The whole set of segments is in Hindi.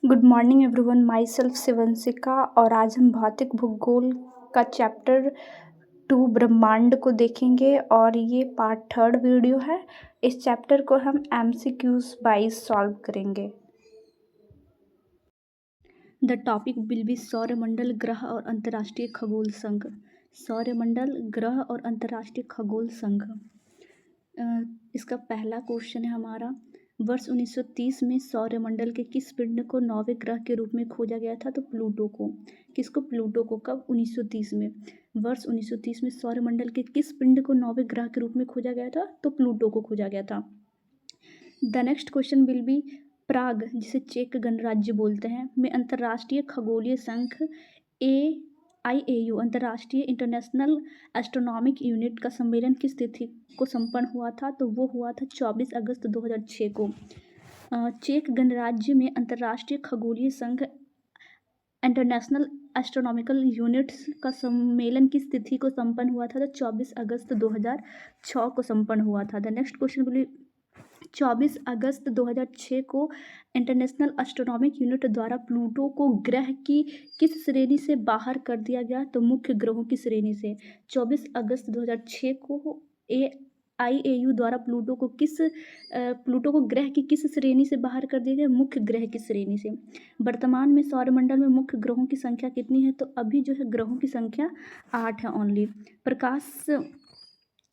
Good morning everyone, myself Shivanshika. और आज हम भौतिक भूगोल का चैप्टर 2 ब्रह्मांड को देखेंगे और ये पार्ट 3 वीडियो है। इस चैप्टर को हम MCQs वाइज सॉल्व करेंगे। द टॉपिक विल बी सौरमंडल, ग्रह और अंतर्राष्ट्रीय खगोल संघ। सौरमंडल, ग्रह और अंतर्राष्ट्रीय खगोल संघ। इसका पहला क्वेश्चन है हमारा, वर्ष 1930 में सौरमंडल के किस पिंड को नौवें ग्रह के रूप में खोजा गया था? तो प्लूटो को। किसको? प्लूटो को। कब? 1930 में। वर्ष 1930 में सौरमंडल के किस पिंड को नौवें ग्रह के रूप में खोजा गया था? तो प्लूटो को खोजा गया था। The next question will be, Prague, जिसे चेक गणराज्य बोलते हैं, में अंतर्राष्ट्रीय खगोलीय संघ IAU अंतर्राष्ट्रीय इंटरनेशनल एस्ट्रोनॉमिक यूनिट का सम्मेलन किस तिथि को संपन्न हुआ था? तो वो हुआ था 24 अगस्त 2006 को। चेक गणराज्य में अंतर्राष्ट्रीय खगोलीय संघ इंटरनेशनल एस्ट्रोनॉमिकल यूनिट्स का सम्मेलन किस तिथि को संपन्न हुआ था? तो 24 अगस्त 2006 को संपन्न हुआ था। The next question will B, 24 अगस्त 2006 को इंटरनेशनल एस्ट्रोनॉमिक यूनिट द्वारा प्लूटो को ग्रह की किस श्रेणी से बाहर कर दिया गया? तो मुख्य ग्रहों की श्रेणी से। 24 अगस्त 2006 को IAU द्वारा प्लूटो को ग्रह की किस श्रेणी से बाहर कर दिया गया? मुख्य ग्रह की श्रेणी से। वर्तमान में सौरमंडल में मुख्य ग्रहों की संख्या कितनी है? तो अभी जो है ग्रहों की संख्या 8 है ओनली। प्रकाश।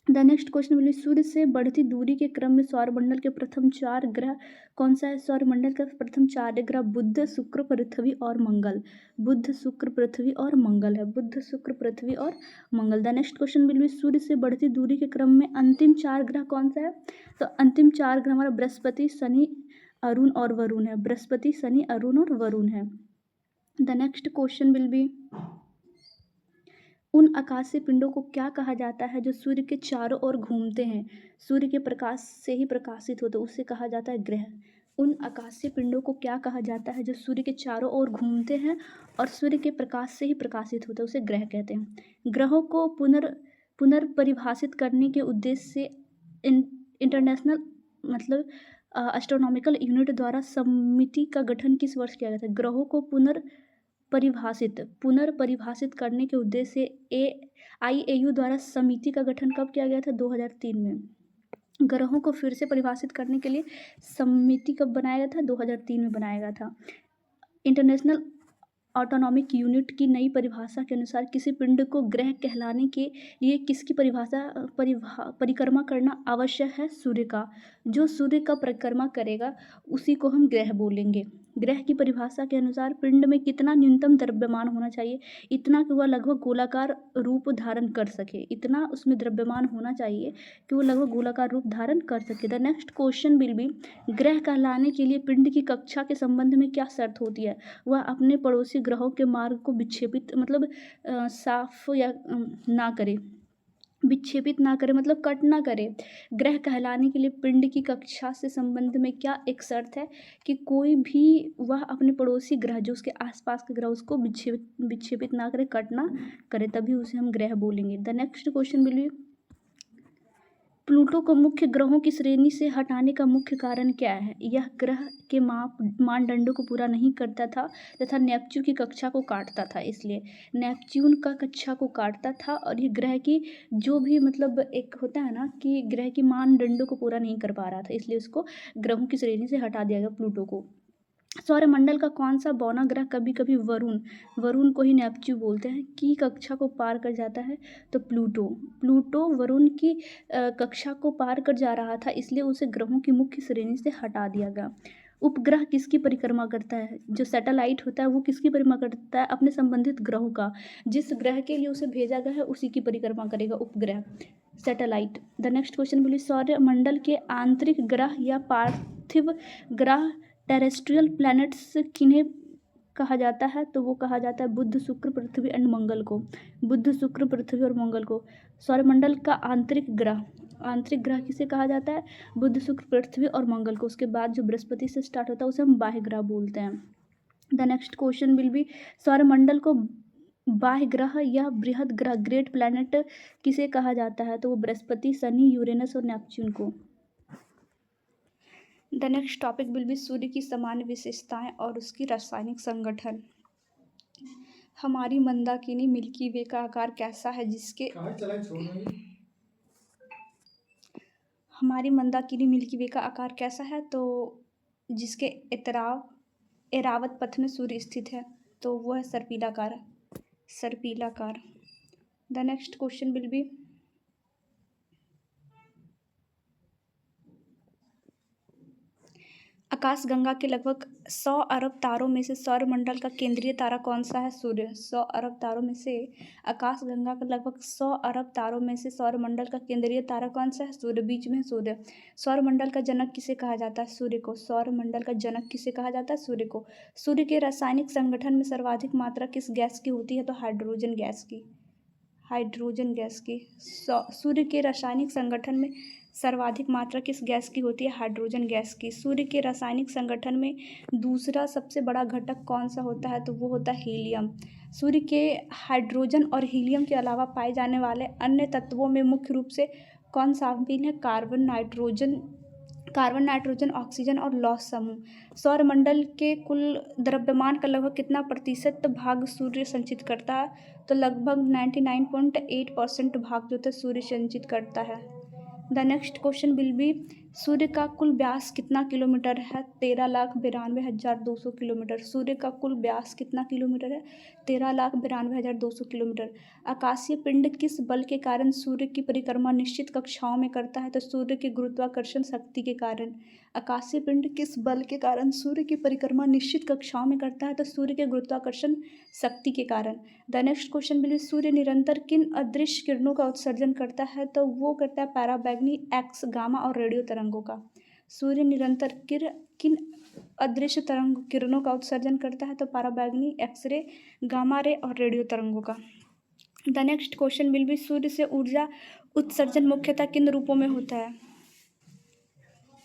The next question will be, सूर्य से बढ़ती दूरी के क्रम में सौरमंडल के प्रथम 4 ग्रह कौन सा है? सौरमंडल का प्रथम 4 ग्रह बुध, शुक्र, पृथ्वी और मंगल। बुध, शुक्र, पृथ्वी और मंगल है। बुध, शुक्र, पृथ्वी और मंगल। The next question will be, सूर्य से बढ़ती दूरी के क्रम में अंतिम 4 ग्रह कौन सा है? तो अंतिम 4 ग्रह हमारा बृहस्पति, शनि, अरुण और वरुण है। बृहस्पति, शनि, अरुण और वरुण है। The next question will B, उन आकाशीय पिंडों को क्या कहा जाता है जो सूर्य के चारों ओर घूमते हैं, सूर्य के प्रकाश से ही प्रकाशित होते हैं? उसे कहा जाता है ग्रह। उन आकाशीय पिंडों को क्या कहा जाता है जो सूर्य के चारों ओर घूमते हैं और सूर्य के प्रकाश से ही प्रकाशित होते हैं? उसे ग्रह कहते हैं। ग्रहों को पुनर्परिभाषित करने के उद्देश्य से इंटरनेशनल एस्ट्रोनॉमिकल यूनिट द्वारा समिति का गठन किस वर्ष किया गया था? ग्रहों को पुनर्परिभाषित करने के उद्देश्य से IAU द्वारा समिति का गठन कब किया गया था? 2003 में। ग्रहों को फिर से परिभाषित करने के लिए समिति कब बनाया गया था? 2003 में बनाया गया था। इंटरनेशनल ऑटोनॉमिक यूनिट की नई परिभाषा के अनुसार किसी पिंड को ग्रह कहलाने के लिए किसकी परिक्रमा करना आवश्यक है? सूर्य का। जो सूर्य का परिक्रमा करेगा उसी को हम ग्रह बोलेंगे। ग्रह की परिभाषा के अनुसार पिंड में कितना न्यूनतम द्रव्यमान होना चाहिए? इतना कि वह लगभग गोलाकार रूप धारण कर सके। इतना उसमें द्रव्यमान होना चाहिए कि वो लगभग गोलाकार रूप धारण कर सके। The next question will B, ग्रह कहलाने के लिए पिंड की कक्षा के संबंध में क्या शर्त होती है? वह अपने पड़ोसी ग्रहों के मार्ग को विक्षेपित साफ या ना करे। विक्षेपित ना करे मतलब कट ना करे। ग्रह कहलाने के लिए पिंड की कक्षा से संबंध में क्या एक शर्त है? कि कोई भी वह अपने पड़ोसी ग्रह जो उसके आसपास के ग्रह उसको विक्षेपित ना करे, कट ना करे, तभी उसे हम ग्रह बोलेंगे। The next question will B, Pluto को मुख्य ग्रहों की श्रेणी से हटाने का मुख्य कारण क्या है? यह ग्रह के मानदंडों को पूरा नहीं करता था तथा नेपच्यून की कक्षा को काटता था, इसलिए नेपच्यून का कक्षा को काटता था। और ये ग्रह की जो भी एक होता है ना कि ग्रह की मानदंडों को पूरा नहीं कर पा रहा था, इसलिए उसको ग्रहों की श्रेणी से हटा दिया गया प्लूटो को। सौरमंडल का कौन सा बौना ग्रह कभी कभी वरुण को ही नेपच्यून बोलते हैं की कक्षा को पार कर जाता है? तो प्लूटो वरुण की कक्षा को पार कर जा रहा था, इसलिए उसे ग्रहों की मुख्य श्रेणी से हटा दिया गया। उपग्रह किसकी परिक्रमा करता है? जो सैटेलाइट होता है वो किसकी परिक्रमा करता है? अपने संबंधित ग्रहों का। जिस ग्रह के लिए उसे भेजा गया है उसी की परिक्रमा करेगा उपग्रह, सैटेलाइट। द नेक्स्ट क्वेश्चन बोलिए, सौरमंडल के आंतरिक ग्रह या पार्थिव ग्रह टेरेस्ट्रियल प्लैनेट्स किन्हें कहा जाता है? तो वो कहा जाता है बुध, शुक्र, पृथ्वी एंड मंगल को। बुध, शुक्र, पृथ्वी और मंगल को। सौरमंडल का आंतरिक ग्रह किसे कहा जाता है? बुध, शुक्र, पृथ्वी और मंगल को। उसके बाद जो बृहस्पति से स्टार्ट होता है उसे हम बाह्य ग्रह बोलते हैं। The next question will be, सौरमंडल को बाह्य ग्रह या बृहद ग्रह ग्रेट प्लैनेट किसे कहा जाता है? तो वो बृहस्पति, शनि, यूरेनस और नेपच्यून को। The next topic will be सूर्य की सामान्य विशेषताएं और उसकी रासायनिक संगठन। हमारी मंदाकिनी मिल्की वे का आकार कैसा है जिसके हमारी मंदाकिनी मिल्की वे का आकार कैसा है, तो जिसके एरावत पथ में सूर्य स्थित है, तो वो है सर्पिलाकार। The next question will be आकाशगंगा के लगभग 100 अरब तारों में से सौरमंडल का केंद्रीय तारा कौन सा है? सूर्य। 100 अरब तारों में से आकाशगंगा के लगभग 100 अरब तारों में से सौरमंडल का केंद्रीय तारा कौन सा है? सूर्य। बीच में सूर्य। सौरमंडल का जनक किसे कहा जाता है? सूर्य को। सौरमंडल का जनक किसे कहा जाता है? सूर्य को। सूर्य के रासायनिक संगठन में सर्वाधिक मात्रा किस गैस की होती है? तो हाइड्रोजन गैस की। सूर्य के रासायनिक संगठन में सर्वाधिक मात्रा किस गैस की होती है? हाइड्रोजन गैस की। सूर्य के रासायनिक संगठन में दूसरा सबसे बड़ा घटक कौन सा होता है? तो वो होता है हीलियम। सूर्य के हाइड्रोजन और हीलियम के अलावा पाए जाने वाले अन्य तत्वों में मुख्य रूप से कौन शामिल है? कार्बन, नाइट्रोजन, ऑक्सीजन और लौह समूह। सौरमंडल के कुल द्रव्यमान का लगभग कितना प्रतिशत भाग सूर्य संचित करता है? तो लगभग 99.8% भाग जो था सूर्य संचित करता है। The next question will be सूर्य का कुल व्यास कितना किलोमीटर है? 13,92,200 किलोमीटर। सूर्य का कुल व्यास कितना किलोमीटर है? 13,92,200 किलोमीटर। आकाशीय पिंड किस बल के कारण सूर्य की परिक्रमा निश्चित कक्षाओं में करता है? तो सूर्य के गुरुत्वाकर्षण शक्ति के कारण। आकाशीय पिंड किस बल के कारण सूर्य की परिक्रमा निश्चित कक्षाओं में करता है? तो सूर्य के गुरुत्वाकर्षण शक्ति के कारण। The next question will be सूर्य निरंतर किन अदृश्य किरणों का उत्सर्जन करता है? तो वो करता है पैराबैंगनी, एक्स, गामा और रेडियो तरंगों का। सूर्य निरंतर किन अदृश्य किरणों का उत्सर्जन करता है? तो पैराबैंगनी, एक्सरे, गामा रे और रेडियो तरंगों का। The next question will be सूर्य से ऊर्जा उत्सर्जन मुख्यतः किन रूपों में होता है?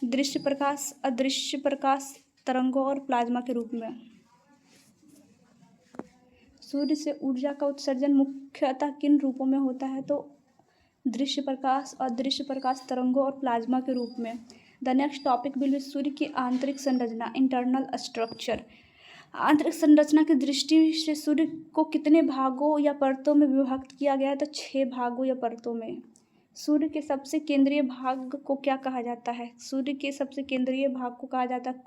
दृश्य प्रकाश, अदृश्य प्रकाश, तरंगों और प्लाज्मा के रूप में। सूर्य से ऊर्जा का उत्सर्जन मुख्यतः किन रूपों में होता है? तो दृश्य प्रकाश, अदृश्य प्रकाश, तरंगों और प्लाज्मा के रूप में। The next topic will be सूर्य की आंतरिक संरचना, इंटरनल स्ट्रक्चर। आंतरिक संरचना की दृष्टि से सूर्य को कितने भागों या परतों में विभक्त किया गया है? तो 6 भागों या परतों में। सूर्य के सबसे केंद्रीय भाग को क्या कहा जाता है? सूर्य के सबसे केंद्रीय भाग को कहा जाता है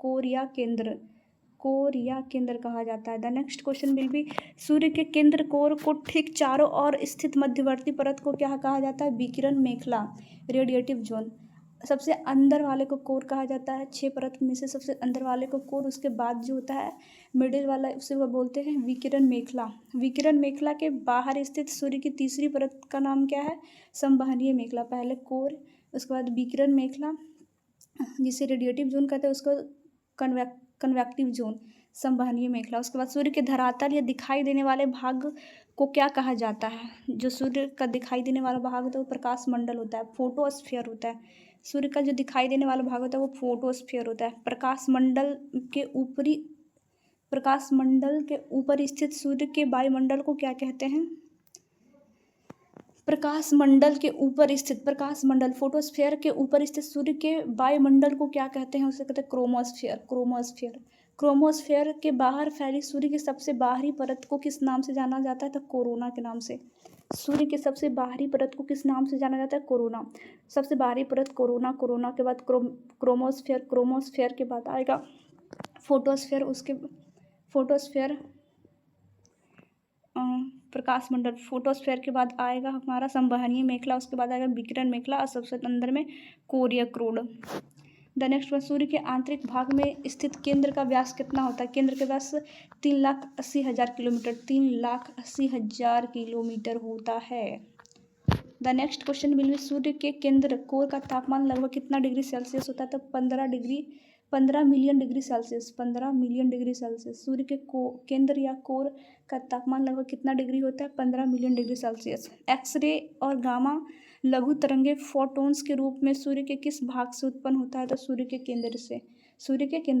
कोर या केंद्र कहा जाता है। The next question will be सूर्य के केंद्र कोर को ठीक चारों ओर स्थित मध्यवर्ती परत को क्या कहा जाता है? विकिरण मेखला, रेडिएटिव जोन। सबसे अंदर वाले को कोर कहा जाता है। 6 परत में से सबसे अंदर वाले को कोर, उसके बाद जो होता है मिडिल वाला उसे वो बोलते हैं विकिरण मेखला। विकिरण मेखला के बाहर स्थित सूर्य की तीसरी परत का नाम क्या है? संवहनीय मेखला। पहले कोर, उसके बाद विकिरण मेखला जिसे रेडिएटिव जोन कहते हैं, उसको कन्वेक्टिव जोन, संवहनीय मेखला। उसके बाद सूर्य के धरातल या दिखाई देने वाले भाग को क्या कहा जाता है? जो सूर्य का दिखाई देने वाला भाग होता है वो प्रकाश मंडल होता है, फोटोस्फीयर होता है। सूर्य का जो दिखाई देने वाला भाग होता है वो फोटोस्फीयर होता है। प्रकाश मंडल के ऊपर स्थित सूर्य के वायुमंडल को क्या कहते हैं? फोटोस्फीयर के ऊपर स्थित सूर्य के वायुमंडल को क्या कहते हैं? उसे कहते हैं क्रोमोस्फीयर के बाहर फैली सूर्य की सबसे बाहरी परत को किस नाम से जाना जाता है? तो कोरोना के नाम से। सूर्य के सबसे बाहरी परत को किस नाम से जाना जाता है? कोरोना। सबसे बाहरी परत कोरोना के बाद क्रोमोस्फीयर के बाद आएगा फोटोस्फीयर, प्रकाश मंडल। फोटोस्फीयर के बाद आएगा हमारा संवहनीय मेखला, उसके बाद आएगा विकिरण मेखला और सबसे अंदर में कोर या क्रोड। द नेक्स्ट वन सूर्य के आंतरिक भाग में स्थित केंद्र का व्यास कितना होता है? केंद्र का व्यास 3,80,000 किलोमीटर, 3,80,000 किलोमीटर होता है। The next question will be सूर्य के केंद्र कोर का तापमान लगभग कितना डिग्री सेल्सियस होता है? तो 15 मिलियन डिग्री सेल्सियस। सूर्य के केंद्र या कोर का तापमान लगभग कितना डिग्री होता है? 15 मिलियन डिग्री सेल्सियस। एक्सरे और गामा लघु तरंगे फोटॉन्स के रूप में सूर्य के किस भाग से उत्पन्न होता है? तो सूर्य के केंद्र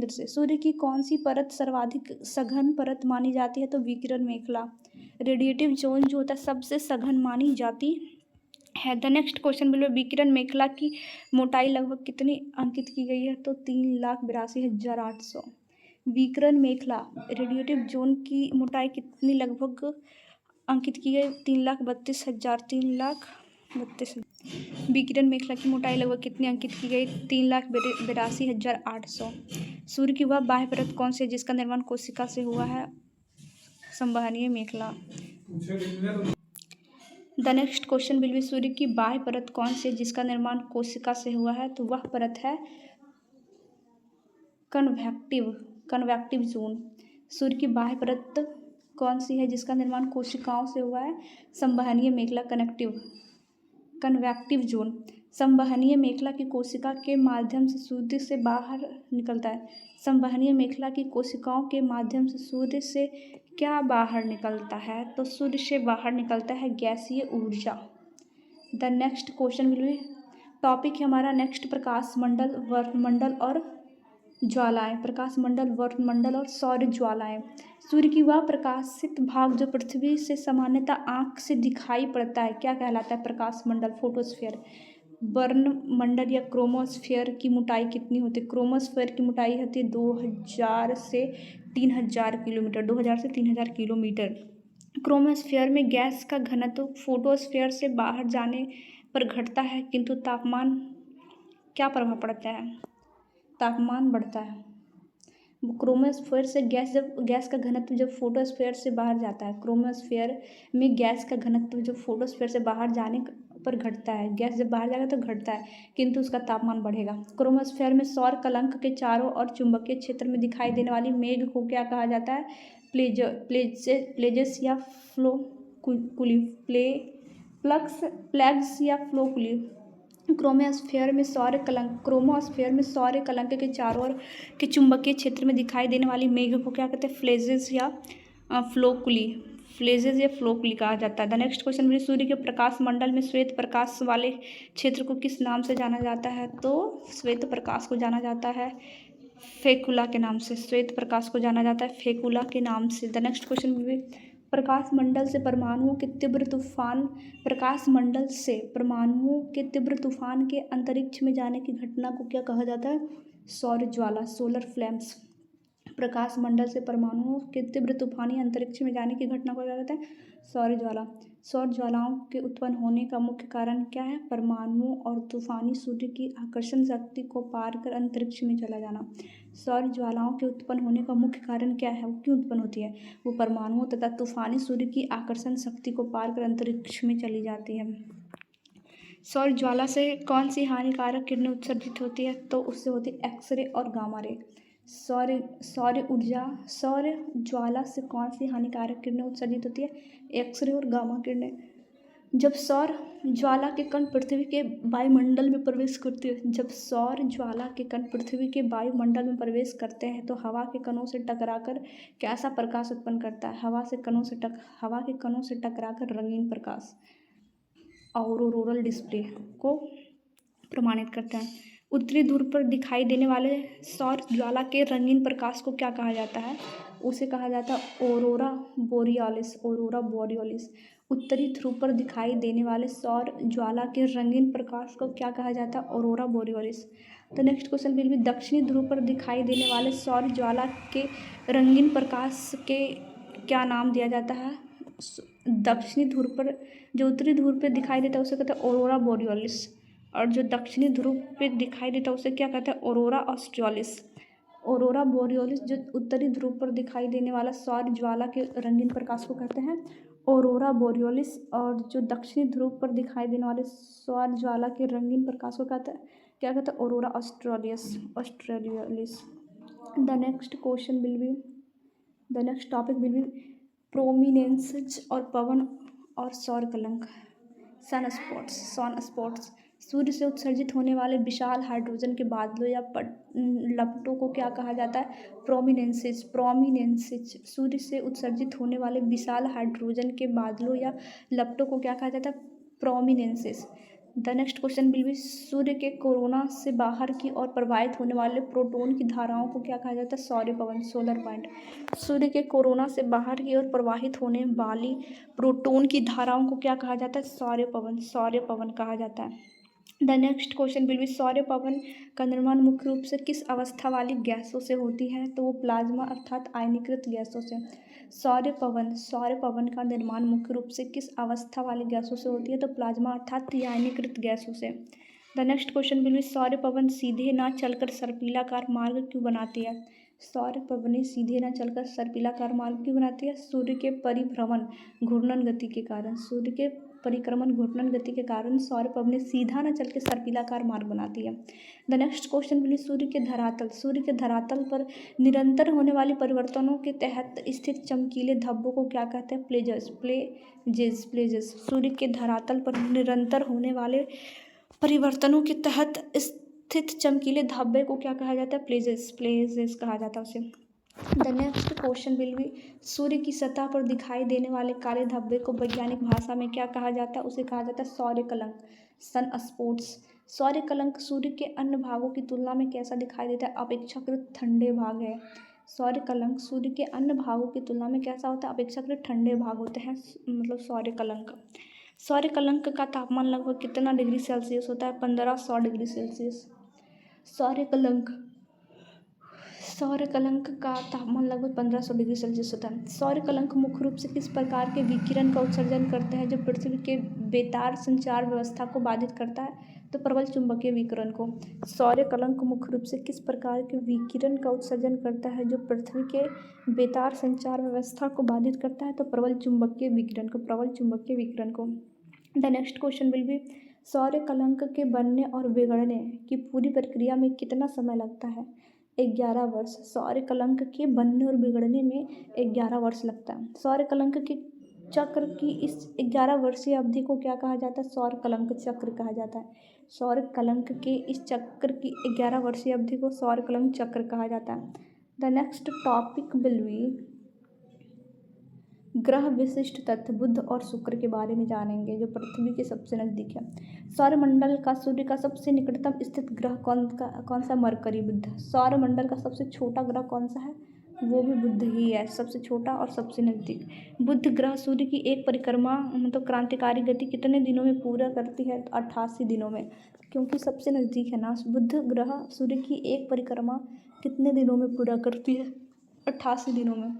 से। सूर्य की कौन सी परत सर्वाधिक सघन परत मानी जाती है? तो विकिरण मेखला। रेडिएटिव जोन जो होता है सबसे सघन मानी जाती है। द नेक्स्ट क्वेश्चन बिल्कुल विकिरण मेखला की मोटाई लगभग कितनी अंकित की गई है? तो 3,82,800। विकिरण मेखला रेडिएटिव जोन की मोटाई कितनी लगभग अंकित की गई? 3,32,000। 3,32,000। विकिरण मेखला की मोटाई लगभग कितनी अंकित की गई? 3,82,800। सूर्य की वह बाह्य परत कौन सी है जिसका निर्माण कोशिका से हुआ है? संवहनीय मेखला। The next question will be सूर्य की बाह्य परत कौन सी है जिसका निर्माण कोशिका से हुआ है? तो वह परत है कन्वेक्टिव जोन। सूर्य की बाह्य परत कौन सी है जिसका निर्माण कोशिकाओं से हुआ है? संवहनीय मेखला कन्वेक्टिव जोन। संवहनीय मेखला की कोशिका के माध्यम से सूर्य से बाहर निकलता है। संवहनीय मेखला की कोशिकाओं के माध्यम से सूर्य से क्या बाहर निकलता है? तो सूर्य से बाहर निकलता है गैसीय ऊर्जा। The next question will B topic है हमारा नेक्स्ट प्रकाश मंडल, वर्णमंडल और ज्वालाएं। प्रकाश मंडल, वर्णमंडल और सौर ज्वालाएं। सूर्य की वह प्रकाशित भाग जो पृथ्वी से सामान्यतः आंख से दिखाई पड़ता है क्या कहलाता है? प्रकाश मंडल, फोटोस्फीयर। वर्णमंडल या क्रोमोस्फीयर की मोटाई कितनी होती है? क्रोमोस्फीयर की मोटाई होती है 2000 से 3000 किलोमीटर। 2000 से 3000 किलोमीटर। क्रोमोस्फीयर में गैस का घनत्व फोटोस्फीयर से बाहर जाने पर घटता है, किंतु तापमान क्या प्रभाव पड़ता है? तापमान बढ़ता है। क्रोमोस्फीयर से गैस का घनत्व जब फोटोस्फीयर से बाहर जाता है, क्रोमोस्फीयर में गैस का घनत्व जो फोटोस्फीयर से बाहर जाने पर घटता है, गैस जब बाहर जाएगा तो घटता है, किंतु उसका तापमान बढ़ेगा। क्रोमोस्फीयर में सौर कलंक के चारों ओर चुंबकीय क्षेत्र में दिखाई देने वाली मेघ को क्या कहा जाता है? प्लेजस या फ्लोकुली। प्लग्स या फ्लोकुली। क्रोमोस्फीयर में सौर कलंक के चारों ओर के चुंबकीय क्षेत्र में दिखाई देने वाली मेघ को क्या कहते हैं? फ्लेजेस या फ्लोकुली कहा जाता है। द नेक्स्ट क्वेश्चन में सूर्य के प्रकाश मंडल में श्वेत प्रकाश वाले क्षेत्र को किस नाम से जाना जाता है? तो श्वेत प्रकाश को जाना जाता है फेकुला के नाम से। श्वेत प्रकाश को जाना जाता है फेकुला के नाम से। द नेक्स्ट क्वेश्चन में प्रकाश मंडल से परमाणुओं के तीव्र तूफान के अंतरिक्ष में जाने की घटना को क्या कहा जाता है? सौर ज्वाला, सोलर फ्लेम्स। प्रकाश मंडल से परमाणुओं के तीव्र तूफानी अंतरिक्ष में जाने की घटना को क्या कहते हैं? सौर ज्वाला। सौर ज्वालाओं के उत्पन्न होने का मुख्य कारण क्या है? परमाणुओं और तूफानी सूर्य की आकर्षण शक्ति को पार कर अंतरिक्ष में चला जाना। सौर ज्वालाओं के उत्पन्न होने का मुख्य कारण क्या है? वो क्यों उत्पन्न होती है? वो परमाणुओं तथा तूफानी सूर्य की आकर्षण शक्ति को पार कर अंतरिक्ष में चली जाती है। सौर ज्वाला से कौन सी हानिकारक किरणें उत्सर्जित होती है? तो उससे होती है एक्सरे और गामा रे। सौर ज्वाला से कौन सी हानिकारक किरणें उत्सर्जित होती है? एक्सरे और गामा किरणें। जब सौर ज्वाला के कण पृथ्वी के वायुमंडल में प्रवेश करते हैं तो हवा के कणों से टकराकर कैसा प्रकाश उत्पन्न करता है? हवा के कणों से टकराकर रंगीन प्रकाश, ऑरोरल डिस्प्ले को प्रमाणित करते हैं। उत्तरी ध्रुव पर दिखाई देने वाले सौर ज्वाला के रंगीन प्रकाश को क्या कहा जाता है? उसे कहा जाता है ऑरोरा बोरियोलिस। उत्तरी ध्रुव पर दिखाई देने वाले सौर ज्वाला के रंगीन प्रकाश को क्या कहा जाता है? ऑरोरा बोरियोलिस। तो नेक्स्ट क्वेश्चन विल बी दक्षिणी ध्रुव पर दिखाई देने वाले सौर ज्वाला के रंगीन प्रकाश के क्या नाम दिया जाता है? दक्षिणी ध्रुव पर जो उत्तरी ध्रुव पे दिखाई देता है उसे कहते हैं ऑरोरा बोरियोलिस, और जो दक्षिणी ध्रुव पे दिखाई देता है उसे क्या कहते हैं? Aurora australis. ऑरोरा बोरियोलिस जो उत्तरी ध्रुव पर दिखाई देने वाला सौर ज्वाला के रंगीन प्रकाश को कहते हैं ऑरोरा बोरियोलिस, और जो दक्षिणी ध्रुव पर दिखाई देने वाले सौर ज्वाला के रंगीन प्रकाश को कहते हैं क्या कहते हैं? Aurora australis. The next topic will be prominences और पवन और सौर कलंक। सन स्पॉट्स सूर्य से उत्सर्जित होने वाले विशाल हाइड्रोजन के बादलों या लपटों को क्या कहा जाता है? प्रोमिनेंसेज। सूर्य से उत्सर्जित होने वाले विशाल हाइड्रोजन के बादलों या लपटों को क्या कहा जाता है? Prominences. The next question will be सूर्य के कोरोना से बाहर की ओर प्रवाहित होने वाले प्रोटॉन की धाराओं को क्या कहा जाता है? सौर्य पवन, सोलर पॉइंट। सूर्य के कोरोना से बाहर की ओर प्रवाहित होने वाली प्रोटॉन की धाराओं को क्या कहा जाता है? सौर्य पवन, सौर्य पवन कहा जाता है। The next question will B सौर्य पवन का निर्माण मुख्य रूप से किस अवस्था वाली गैसों से होती है? तो वो प्लाज्मा अर्थात आयनीकृत गैसों से। सौर्य पवन का निर्माण मुख्य रूप से किस अवस्था वाली गैसों से होती है? तो प्लाज्मा अर्थात आयनीकृत गैसों से। The next question will B सौर्य पवन सीधे ना चलकर सर्पिलाकार मार्ग क्यों बनाती है? सौर्य पवनें सीधे न चलकर सर्पिलाकार मार्ग क्यों बनाती है? सूर्य के परिभ्रमण घूर्णन गति के कारण। सूर्य के परिक्रमण घूर्णन गति के कारण सौर्य पवनें सीधा न चल के सर्पिलाकार मार्ग बनाती है। The next question will be सूर्य के धरातल पर निरंतर होने वाले परिवर्तनों के तहत स्थित चमकीले धब्बों को क्या कहते हैं? प्लेजेस। सूर्य के धरातल पर निरंतर होने वाले परिवर्तनों के तहत स्थित चमकीले धब्बे को क्या कहा जाता है? प्लेजेस कहा जाता है उसे। The next question will be सूर्य की सतह पर दिखाई देने वाले काले धब्बे को वैज्ञानिक भाषा में क्या कहा जाता है? उसे कहा जाता है सौर्य कलंक, सन स्पॉट्स। सौर्य कलंक सूर्य के अन्य भागों की तुलना में कैसा दिखाई देता है? अपेक्षाकृत ठंडे भाग है। सौर्य कलंक सूर्य के अन्य भागों की तुलना में कैसा होता है? अपेक्षाकृत ठंडे भाग होते हैं, मतलब सौर्य कलंक। सौर्य कलंक का तापमान लगभग कितना डिग्री सेल्सियस होता है? 1500 डिग्री सेल्सियस। सौर्य कलंक का तापमान लगभग 1500 डिग्री सेल्सियस होता है। सौर्य कलंक मुख्य रूप से किस प्रकार के विकिरण का उत्सर्जन करते हैं जो पृथ्वी के बेतार संचार व्यवस्था को बाधित करता है? तो प्रबल चुंबकीय विकिरण को। सौर्य कलंक मुख्य रूप से किस प्रकार के विकिरण का उत्सर्जन करता है जो पृथ्वी के बेतार संचार व्यवस्था को बाधित करता है? तो प्रबल चुंबकीय विकिरण को। The next question will B सौर्य कलंक के बनने और बिगड़ने की पूरी प्रक्रिया में कितना समय लगता है? 11 वर्ष। सौर्य कलंक के बनने और बिगड़ने में 11 वर्ष लगता है। सौर्य कलंक के चक्र की इस 11 वर्षीय अवधि को क्या कहा जाता है? सौर्य कलंक चक्र कहा जाता है। सौर्य कलंक के इस चक्र की 11 वर्षीय अवधि को सौर्य कलंक चक्र कहा जाता है। The next topic will B ग्रह विशिष्ट तथ्य बुध और शुक्र के बारे में जानेंगे जो पृथ्वी के सबसे नज़दीक है। सौरमंडल का सूर्य का सबसे निकटतम स्थित ग्रह कौन सा? मरकरी, बुध। सौरमंडल का सबसे छोटा ग्रह कौन सा है? वो भी बुध ही है, सबसे छोटा और सबसे नज़दीक। बुध ग्रह सूर्य की एक परिक्रमा मतलब क्रांतिकारी गति कितने दिनों में पूरा करती है? 88 दिनों में, क्योंकि सबसे नज़दीक है ना। बुध ग्रह सूर्य की एक परिक्रमा कितने दिनों में पूरा करती है? 88 दिनों में।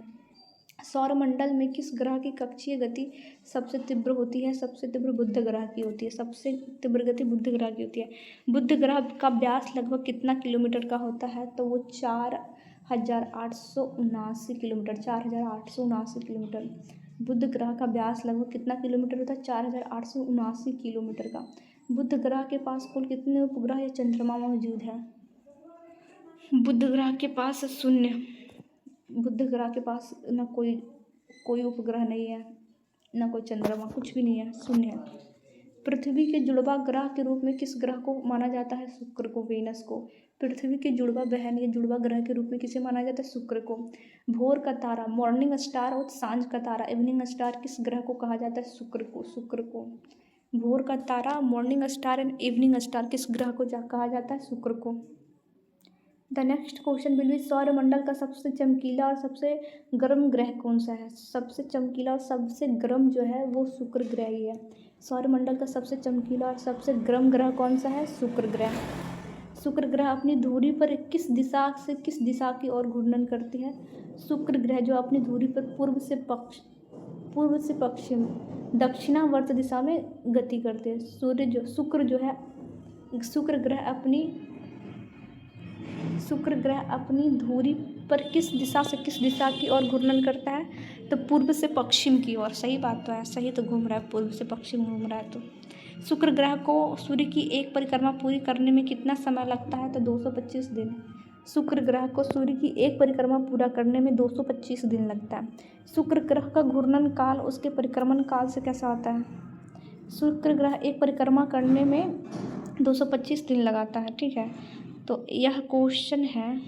सौरमंडल में किस ग्रह की कक्षीय गति सबसे तीव्र होती है? सबसे तीव्र बुध ग्रह की होती है। सबसे तीव्र गति बुध ग्रह की होती है। बुध ग्रह का व्यास लगभग कितना किलोमीटर का होता है? तो वो 4879 किलोमीटर, 4879 किलोमीटर। बुध ग्रह का व्यास लगभग कितना किलोमीटर होता है? 4879 किलोमीटर का। बुध ग्रह के पास कुल कितने उपग्रह या चंद्रमा मौजूद है? बुध ग्रह के पास शून्य। बुध ग्रह के पास न कोई उपग्रह नहीं है, न कोई चंद्रमा, कुछ भी नहीं है, शून्य है। पृथ्वी के जुड़वा ग्रह के रूप में किस ग्रह को माना जाता है? शुक्र को, वेनस को। पृथ्वी के जुड़वा बहन या जुड़वा ग्रह के रूप में किसे माना जाता है? शुक्र को। भोर का तारा, मॉर्निंग स्टार, और सांझ का तारा, इवनिंग स्टार, किस ग्रह को कहा जाता है? शुक्र को। भोर का तारा, morning star and evening star किस ग्रह को कहा जाता है? शुक्र को। The next question will be सौरमंडल का सबसे चमकीला और सबसे गर्म ग्रह कौन सा है? सबसे चमकीला और सबसे गर्म जो है वो शुक्र ग्रह ही है। सौरमंडल का सबसे चमकीला और सबसे गर्म ग्रह कौन सा है? शुक्र ग्रह। शुक्र ग्रह अपनी धुरी पर किस दिशा से किस दिशा की ओर घूर्णन करती है? शुक्र ग्रह जो अपनी धुरी पर पूर्व से पश्चिम दक्षिणावर्त दिशा में गति करते हैं। शुक्र ग्रह अपनी धुरी पर किस दिशा से किस दिशा की ओर घूर्णन करता है? तो पूर्व से पश्चिम की ओर। सही बात तो है, सही तो घूम रहा है, पूर्व से पश्चिम घूम रहा है। तो शुक्र ग्रह को सूर्य की एक परिक्रमा पूरी करने में कितना समय लगता है? तो 225 दिन। शुक्र ग्रह को सूर्य की एक परिक्रमा पूरा करने में 225 दिन लगता है। शुक्र ग्रह का घूर्णन काल उसके परिक्रमण काल से कैसा होता है? शुक्र ग्रह एक परिक्रमा करने में 225 दिन लगाता है, ठीक है। तो यह क्वेश्चन है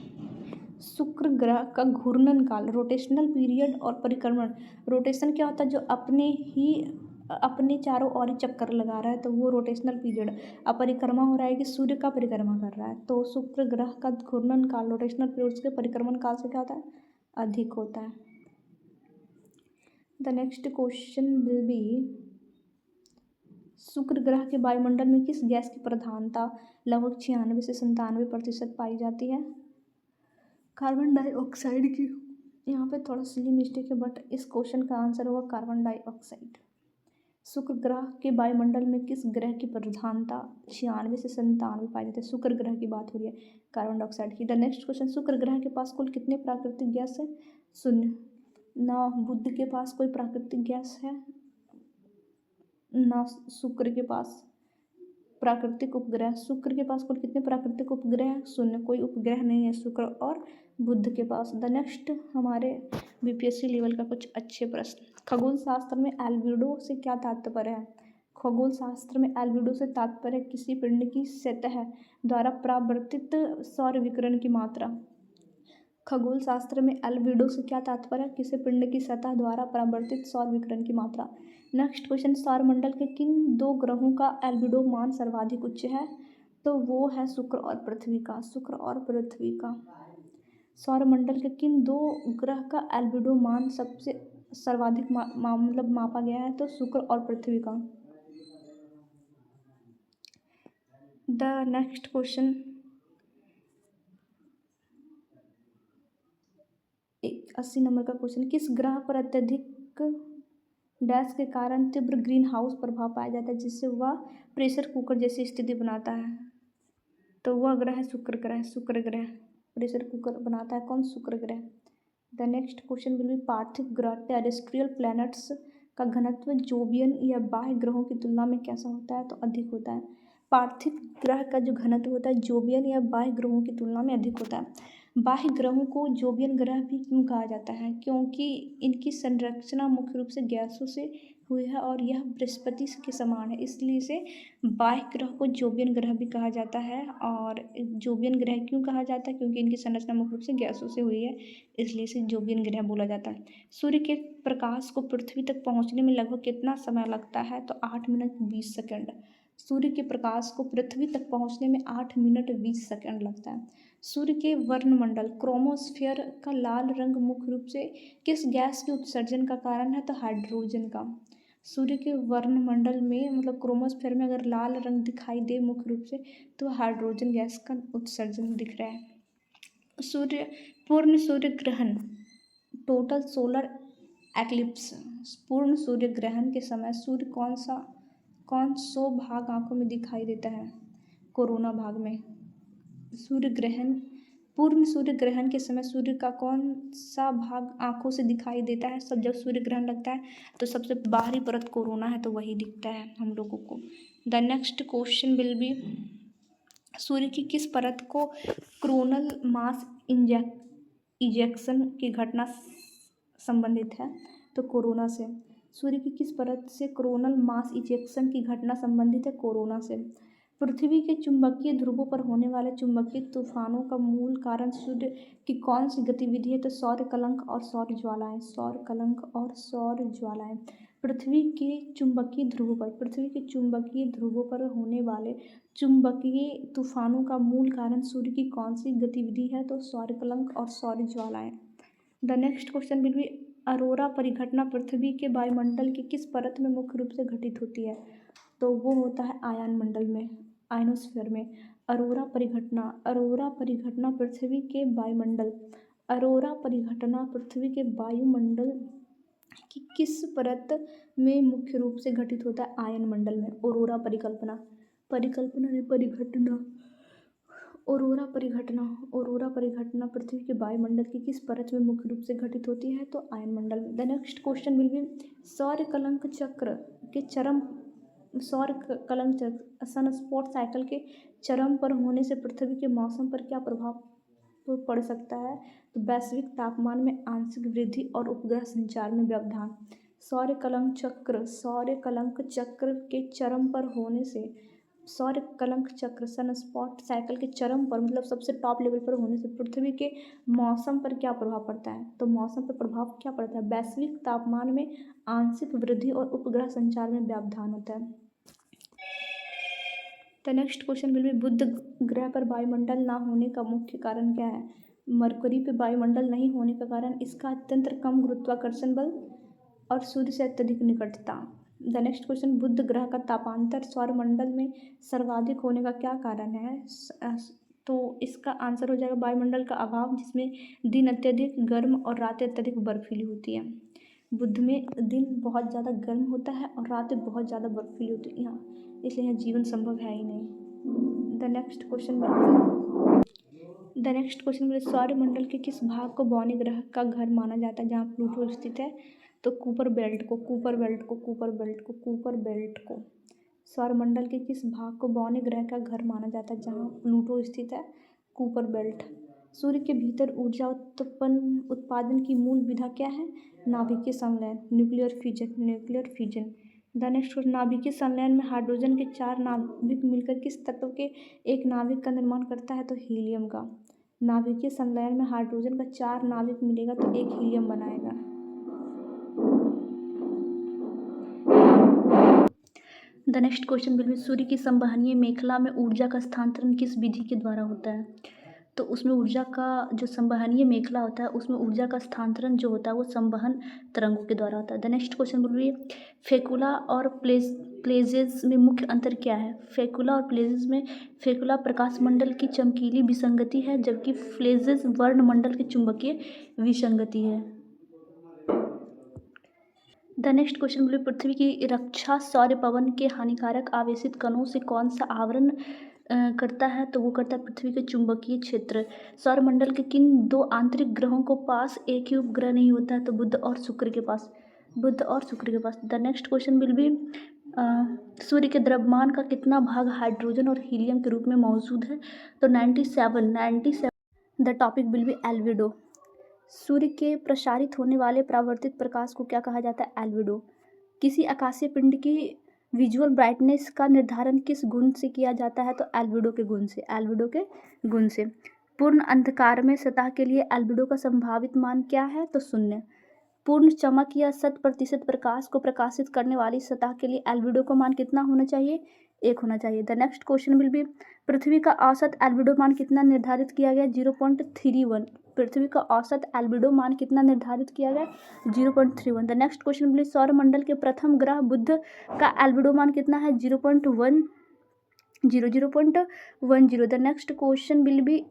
शुक्र ग्रह का घूर्णन काल, रोटेशनल पीरियड और परिक्रमण। रोटेशन क्या होता है? जो अपने ही अपने चारों ओर ही चक्कर लगा रहा है तो वो रोटेशनल पीरियड। अब परिक्रमा हो रहा है कि सूर्य का परिक्रमा कर रहा है, तो शुक्र ग्रह का घूर्णन काल रोटेशनल पीरियड उसके परिक्रमण काल से क्या होता है, अधिक होता है। The next question will be, शुक्र ग्रह के वायुमंडल में किस गैस की प्रधानता लगभग 96 से 97% पाई जाती है, कार्बन डाइऑक्साइड की। यहाँ पे थोड़ा सिली मिस्टेक है बट इस क्वेश्चन का आंसर होगा कार्बन डाइऑक्साइड। शुक्र ग्रह के वायुमंडल में किस ग्रह की प्रधानता 96 से 97 पाई जाती है, शुक्र ग्रह की बात हो रही है, कार्बन डाइऑक्साइड की। द नेक्स्ट क्वेश्चन, शुक्र ग्रह के पास कुल कितने प्राकृतिक गैस है, 0। ना बुध के पास कोई प्राकृतिक गैस है, ना शुक्र के पास प्राकृतिक उपग्रह। शुक्र के पास कुल कितने प्राकृतिक उपग्रह हैं, 0, कोई उपग्रह नहीं है शुक्र और बुध के पास। द नेक्स्ट हमारे बीपीएससी लेवल का कुछ अच्छे प्रश्न, खगोल शास्त्र में एल्बिडो से क्या तात्पर्य है, खगोल शास्त्र में एल्बिडो से तात्पर्य किसी पिंड की सतह द्वारा परावर्तित सौर विकिरण की मात्रा। खगोल शास्त्र में एल्बिडो से क्या तात्पर्य है, किसी पिंड की सतह द्वारा परावर्तित सौर विकिरण की मात्रा। नेक्स्ट क्वेश्चन, सौरमंडल के किन दो ग्रहों का एल्बिडो मान सर्वाधिक उच्च है, तो वो है शुक्र और पृथ्वी का, शुक्र और पृथ्वी का। सौरमंडल के किन दो ग्रह का एल्बिडो मान सबसे सर्वाधिक मतलब मापा गया है, तो शुक्र और पृथ्वी का। द नेक्स्ट क्वेश्चन, 80 नंबर का क्वेश्चन, किस ग्रह पर अत्यधिक डैश के कारण तीव्र ग्रीन हाउस प्रभाव पाया जाता है जिससे वह प्रेशर कुकर जैसी स्थिति बनाता है, तो वह ग्रह है शुक्र ग्रह, शुक्र ग्रह प्रेशर कुकर बनाता है कौन, शुक्र ग्रह। The next question will be, पार्थिव ग्रह टेरेस्ट्रियल प्लैनेट्स का घनत्व जोवियन या बाह्य ग्रहों की तुलना में कैसा होता है, तो अधिक होता है। पार्थिव ग्रह का जो घनत्व होता है जोवियन या बाह्य ग्रहों की तुलना में अधिक होता है। बाह्य ग्रहों को जोवियन ग्रह भी क्यों कहा जाता है, क्योंकि इनकी संरचना मुख्य रूप से गैसों से हुई है और यह बृहस्पति के समान है, इसलिए इसे बाह्य ग्रह को जोवियन ग्रह भी कहा जाता है। और जोवियन ग्रह क्यों कहा जाता है, क्योंकि इनकी संरचना मुख्य रूप से गैसों से हुई है, इसलिए इसे जोवियन ग्रह बोला जाता है। सूर्य के प्रकाश को पृथ्वी तक पहुंचने में लगभग कितना समय लगता है, तो 8 मिनट 20 सेकंड। सूर्य के प्रकाश को पृथ्वी तक पहुंचने में 8 मिनट 20 सेकंड लगता है। सूर्य के वर्णमंडल क्रोमोस्फेयर का लाल रंग मुख्य रूप से किस गैस के उत्सर्जन का कारण है, तो हाइड्रोजन का। सूर्य के वर्णमंडल में मतलब क्रोमोस्फेयर में अगर लाल रंग दिखाई दे मुख्य रूप से तो हाइड्रोजन गैस का उत्सर्जन दिख रहा है। पूर्ण सूर्य ग्रहण टोटल सोलर एक्लिप्स, पूर्ण सूर्य ग्रहण के समय सूर्य कौन सो भाग आंखों में दिखाई देता है, कोरोना भाग में। पूर्ण सूर्य ग्रहण के समय सूर्य का कौन सा भाग आंखों से दिखाई देता है, सब जब सूर्य ग्रहण लगता है तो सबसे बाहरी परत कोरोना है तो वही दिखता है हम लोगों को। The next question will be, सूर्य की किस परत को कोरोनल मास इजेक्शन की घटना संबंधित है, तो कोरोना से। सूर्य की किस परत से कोरोनल मास इजेक्शन की घटना संबंधित है, कोरोना से। पृथ्वी के चुंबकीय ध्रुवों पर होने वाले चुंबकीय तूफानों का मूल कारण सूर्य की कौन सी गतिविधि है, तो सौर कलंक और सौर ज्वालाएं, सौर कलंक और सौर ज्वालाएं। पृथ्वी के चुंबकीय ध्रुवों पर होने वाले चुंबकीय तूफानों का मूल कारण सूर्य की कौन सी गतिविधि है, तो सौर कलंक और सौर ज्वालाएं। The next question will be, aurora परिघटना पृथ्वी के वायुमंडल की किस परत में मुख्य रूप से घटित होती है, तो वो होता है आयन मंडल में, आयनोस्फीयर में। अरोरा परिघटना पृथ्वी के वायुमंडल, अरोरा परिघटना पृथ्वी के वायुमंडल की किस परत में मुख्य रूप से घटित होता है, आयन मंडल में। औरोरा परिघटना पृथ्वी के वायुमंडल की किस परत में मुख्य रूप से घटित होती है, तो आयन मंडल में। The next question will B, सौर कलंक सनस्पॉट साइकिल के चरम पर होने से पृथ्वी के मौसम पर क्या प्रभाव पड़ सकता है, तो वैश्विक तापमान में आंशिक वृद्धि और उपग्रह संचार में व्यवधान। सौर कलंक चक्र के चरम पर होने से सौर कलंक चक्र सनस्पॉट साइकिल के चरम पर मतलब सबसे टॉप लेवल पर होने से पृथ्वी के मौसम पर क्या प्रभाव पड़ता है? तो मौसम पर प्रभाव क्या पड़ता है? वैश्विक तापमान में आंशिक वृद्धि और उपग्रह संचार में व्यवधान होता है। The next question will be बुध ग्रह पर वायुमंडल ना होने का मुख्य कारण क्या है? मरकरी पे वायुमंडल नहीं होने का कारण इसका अत्यंत कम गुरुत्वाकर्षण बल और सूर्य से अत्यधिक निकटता। द नेक्स्ट क्वेश्चन बुध ग्रह का तापांतर सौरमंडल में सर्वाधिक होने का क्या कारण है? तो इसका आंसर हो जाएगा वायुमंडल का अभाव, जिसमें दिन अत्यधिक गर्म और रातें अत्यधिक बर्फीली होती हैं। बुध में दिन बहुत ज़्यादा गर्म होता है और रातें बहुत ज़्यादा बर्फीली होती हैं, इसलिए यहाँ जीवन संभव है ही नहीं। द नेक्स्ट क्वेश्चन में सौरमंडल के किस भाग को बौने ग्रह का घर माना जाता है जहाँ प्लूटो स्थित है? तो कूपर बेल्ट को सौरमंडल के किस भाग को बौने ग्रह का घर माना जाता है जहाँ प्लूटो स्थित है? Cooper belt. सूर्य के भीतर ऊर्जा उत्पादन की मूल विधा क्या है? नाभिकीय संलयन, nuclear fusion. The next question, नाभिकीय संलयन में हाइड्रोजन के 4 नाभिक मिलकर किस तत्व के एक नाभिक का निर्माण करता है? तो हीलियम का। नाभिकीय संलयन में हाइड्रोजन का 4 नाभिक मिलेगा तो एक हीलियम बनाएगा। The next question will be सूर्य की संवहनीय मेखला में ऊर्जा का स्थानांतरण किस विधि के द्वारा होता है? तो उसमें ऊर्जा का जो संवहनीय मेखला होता है उसमें ऊर्जा का स्थानांतरण जो होता है वो संवहन तरंगों के द्वारा होता है। The next question will be facula और प्लेजेस में मुख्य अंतर क्या है? फेकुला और प्लेजेस में फेकुला प्रकाशमंडल की चमकीली विसंगति है जबकि फ्लेजेस वर्णमंडल की चुंबकीय विसंगति है। The next question will be पृथ्वी की रक्षा सौर पवन के हानिकारक आवेशित कणों से कौन सा आवरण करता है? तो वो करता है पृथ्वी के चुंबकीय क्षेत्र। सौरमंडल के किन 2 आंतरिक ग्रहों को पास एक ही उपग्रह नहीं होता है? तो बुध और शुक्र के पास। The next question will be सूर्य के द्रव्यमान का कितना भाग हाइड्रोजन और हीलियम के रूप में मौजूद है? तो 97। The topic will be albedo. सूर्य के प्रसारित होने वाले परावर्तित प्रकाश को क्या कहा जाता है? एल्विडो। किसी आकाशीय पिंड की विजुअल ब्राइटनेस का निर्धारण किस गुण से किया जाता है? तो एल्विडो के गुण से। पूर्ण अंधकार में सतह के लिए एल्विडो का संभावित मान क्या है? तो 0। पूर्ण चमक या 100% प्रकाश को प्रकाशित करने वाली सतह के लिए एल्विडो का मान कितना होना चाहिए? 1 होना चाहिए। The next question will be पृथ्वी का औसत एल्विडो मान कितना निर्धारित किया गया? 0.31। पृथ्वी का औसत एल्बिडो मान कितना निर्धारित किया गया? 0.31। The next question will be सौरमंडल के प्रथम ग्रह बुध का एल्बिडो मान कितना है? 0.10। The next question will B